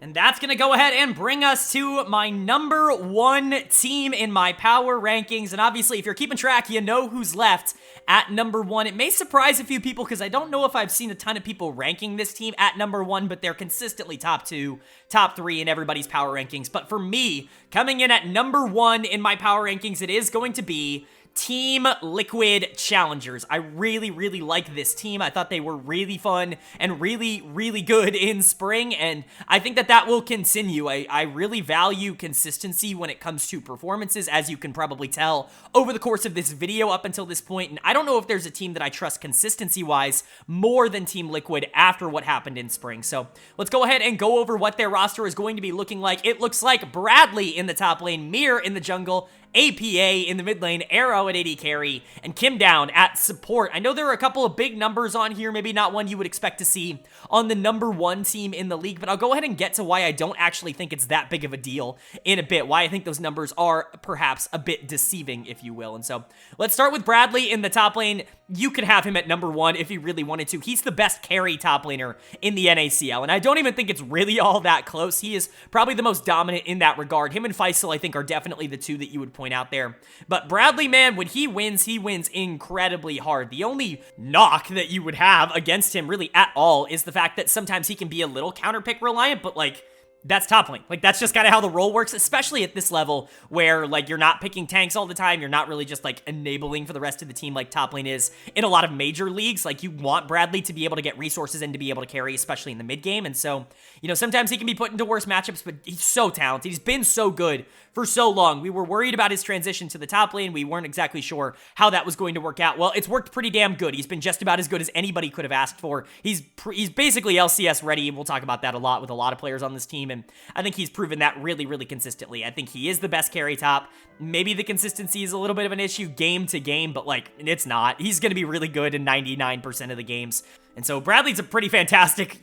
And that's going to go ahead and bring us to my #1 team in my power rankings. And obviously, if you're keeping track, you know who's left at #1. It may surprise a few people because I don't know if I've seen a ton of people ranking this team at #1, but they're consistently top 2, top 3 in everybody's power rankings. But for me, coming in at #1 in my power rankings, it is going to be Team Liquid Challengers. I really, really like this team. I thought they were really fun and really, really good in spring, and I think that that will continue. I really value consistency when it comes to performances, as you can probably tell over the course of this video up until this point, and I don't know if there's a team that I trust consistency-wise more than Team Liquid after what happened in spring. So let's go ahead and go over what their roster is going to be looking like. It looks like Bradley in the top lane, Mir in the jungle, APA in the mid lane, Arrow at AD carry, and Kim down at support. I know there are a couple of big numbers on here, maybe not one you would expect to see on the #1 team in the league, but I'll go ahead and get to why I don't actually think it's that big of a deal in a bit, why I think those numbers are perhaps a bit deceiving, if you will. And so let's start with Bradley in the top lane. You could have him at #1 if you really wanted to. He's the best carry top laner in the NACL, and I don't even think it's really all that close. He is probably the most dominant in that regard. Him and Faisal, I think, are definitely the two that you would point out there. But Bradley, man, when he wins incredibly hard. The only knock that you would have against him really at all is the fact that sometimes he can be a little counter pick reliant, but like, that's top lane. Like, that's just kind of how the role works, especially at this level where, like, you're not picking tanks all the time. You're not really just, like, enabling for the rest of the team like top lane is in a lot of major leagues. Like, you want Bradley to be able to get resources and to be able to carry, especially in the mid game. And so, you know, sometimes he can be put into worse matchups, but he's so talented. He's been so good for so long. We were worried about his transition to the top lane. We weren't exactly sure how that was going to work out. Well, it's worked pretty damn good. He's been just about as good as anybody could have asked for. He's basically LCS ready. We'll talk about that a lot with a lot of players on this team, and I think he's proven that really, really consistently. I think he is the best carry top. Maybe the consistency is a little bit of an issue game to game, but like, it's not. He's going to be really good in 99% of the games. And so Bradley's a pretty fantastic,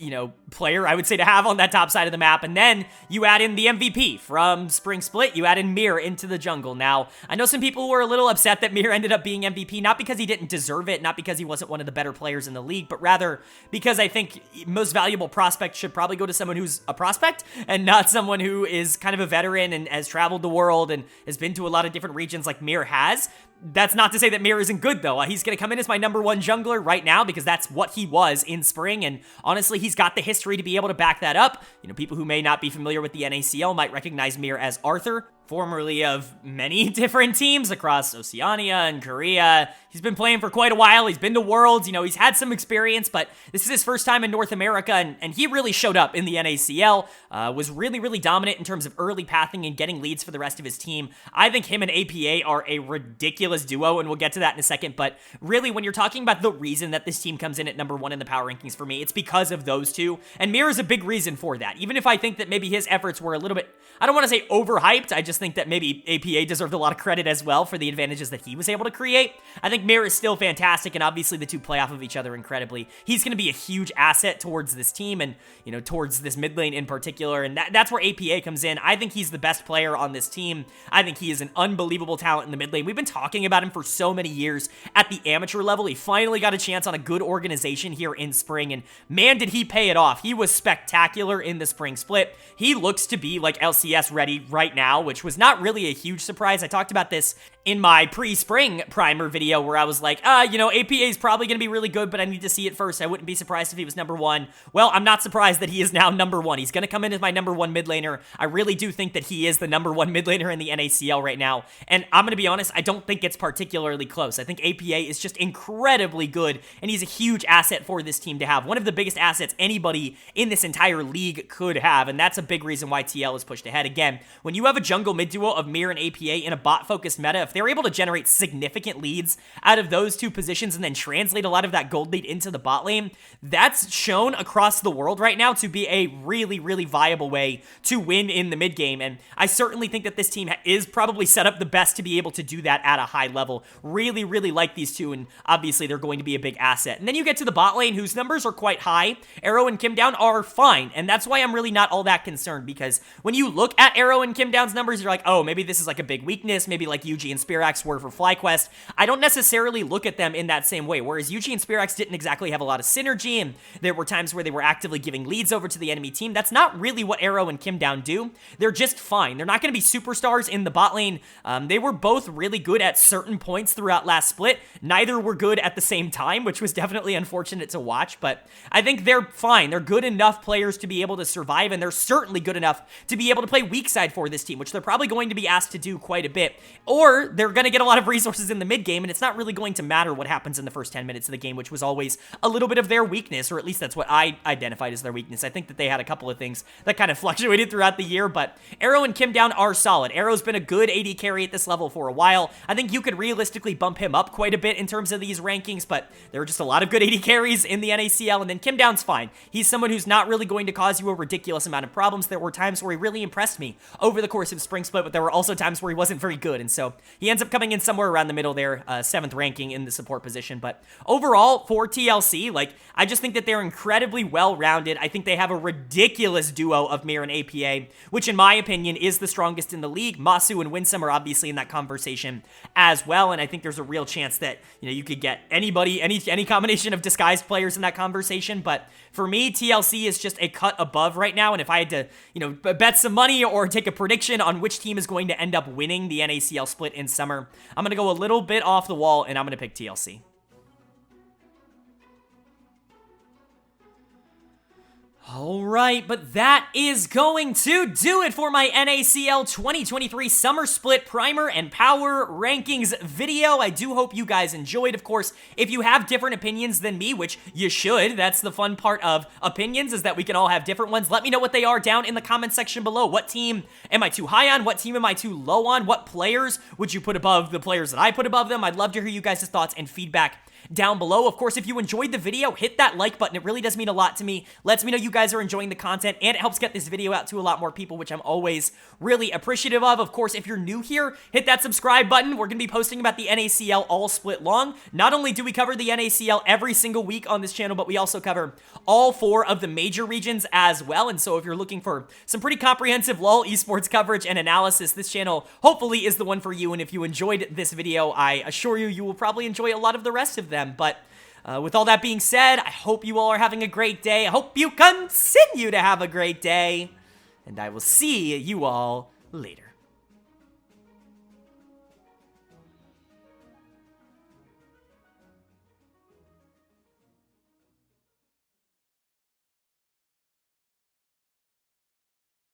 player, I would say, to have on that top side of the map. And then you add in the MVP from Spring Split. You add in Mir into the jungle. Now, I know some people were a little upset that Mir ended up being MVP, not because he didn't deserve it, not because he wasn't one of the better players in the league, but rather because I think most valuable prospect should probably go to someone who's a prospect and not someone who is kind of a veteran and has traveled the world and has been to a lot of different regions like Mir has. That's not to say that Mir isn't good, though. He's going to come in as my number one jungler right now because that's what he was in spring, and honestly, he's got the history to be able to back that up. People who may not be familiar with the NACL might recognize Mir as Arthur, formerly of many different teams across Oceania and Korea. He's been playing for quite a while. He's been to Worlds. He's had some experience, but this is his first time in North America, and he really showed up in the NACL, was really, really dominant in terms of early pathing and getting leads for the rest of his team. I think him and APA are a ridiculous duo, and we'll get to that in a second, but really, when you're talking about the reason that this team comes in at number one in the power rankings for me, it's because of those two, and Mir is a big reason for that. Even if I think that maybe his efforts were a little bit, I don't want to say overhyped, I just think that maybe APA deserved a lot of credit as well for the advantages that he was able to create. I think Mir is still fantastic, and obviously the two play off of each other incredibly. He's going to be a huge asset towards this team and, towards this mid lane in particular, and that's where APA comes in. I think he's the best player on this team. I think he is an unbelievable talent in the mid lane. We've been talking about him for so many years at the amateur level. He finally got a chance on a good organization here in spring, and man, did he pay it off. He was spectacular in the spring split. He looks to be like LCS ready right now, which was not really a huge surprise. I talked about this in my pre-spring primer video where I was like, APA is probably going to be really good, but I need to see it first. I wouldn't be surprised if he was number one. Well, I'm not surprised that he is now number one. He's going to come in as my number one mid laner. I really do think that he is the number one mid laner in the NACL right now. And I'm going to be honest, I don't think it's particularly close. I think APA is just incredibly good, and he's a huge asset for this team to have. One of the biggest assets anybody in this entire league could have, and that's a big reason why TL is pushed ahead. Again, when you have a jungle mid duo of Mir and APA in a bot-focused meta, if they're able to generate significant leads out of those two positions and then translate a lot of that gold lead into the bot lane, that's shown across the world right now to be a really, really viable way to win in the mid game. And I certainly think that this team is probably set up the best to be able to do that at a high level. Really, really like these two, and obviously they're going to be a big asset. And then you get to the bot lane, whose numbers are quite high. Arrow and Kim Down are fine, and that's why I'm really not all that concerned, because when you look at Arrow and Kim Down's numbers, you're like, oh, maybe this is like a big weakness, maybe like Yuji and Spirax were for FlyQuest. I don't necessarily look at them in that same way, whereas Yuji and Spirax didn't exactly have a lot of synergy, and there were times where they were actively giving leads over to the enemy team. That's not really what Arrow and Kim Down do. They're just fine. They're not going to be superstars in the bot lane. They were both really good at certain points throughout last split. Neither were good at the same time, which was definitely unfortunate to watch, but I think they're fine. They're good enough players to be able to survive, and they're certainly good enough to be able to play weak side for this team, which they're probably going to be asked to do quite a bit, or they're going to get a lot of resources in the mid game, and it's not really going to matter what happens in the first 10 minutes of the game, which was always a little bit of their weakness, or at least that's what I identified as their weakness. I think that they had a couple of things that kind of fluctuated throughout the year, but Arrow and Kim Down are solid. Arrow's been a good AD carry at this level for a while. I think you could realistically bump him up quite a bit in terms of these rankings, but there are just a lot of good AD carries in the NACL, and then Kim Down's fine. He's someone who's not really going to cause you a ridiculous amount of problems. There were times where he really impressed me over the course of Spring Split, but there were also times where he wasn't very good, and so he ends up coming in somewhere around the middle there, 7th ranking in the support position. But overall, for TLC, I just think that they're incredibly well-rounded. I think they have a ridiculous duo of Mir and APA, which in my opinion is the strongest in the league. Masu and Winsome are obviously in that conversation as well, and I think there's a real chance that, you could get anybody, any combination of disguised players in that conversation. But for me, TLC is just a cut above right now, and if I had to, bet some money or take a prediction on which team is going to end up winning the NACL split in summer, I'm going to go a little bit off the wall, and I'm going to pick TLC. All right, but that is going to do it for my NACL 2023 Summer Split Primer and Power Rankings video. I do hope you guys enjoyed. Of course, if you have different opinions than me, which you should, that's the fun part of opinions, is that we can all have different ones. Let me know what they are down in the comment section below. What team am I too high on? What team am I too low on? What players would you put above the players that I put above them? I'd love to hear you guys' thoughts and feedback down below. Of course, if you enjoyed the video, hit that like button. It really does mean a lot to me. Lets me know you guys are enjoying the content, and it helps get this video out to a lot more people, which I'm always really appreciative of. Of course, if you're new here, hit that subscribe button. We're going to be posting about the NACL all split long. Not only do we cover the NACL every single week on this channel, but we also cover all 4 of the major regions as well. And so if you're looking for some pretty comprehensive LoL esports coverage and analysis, this channel hopefully is the one for you. And if you enjoyed this video, I assure you, you will probably enjoy a lot of the rest of them. But with all that being said, I hope you all are having a great day. I hope you continue to have a great day. And I will see you all later.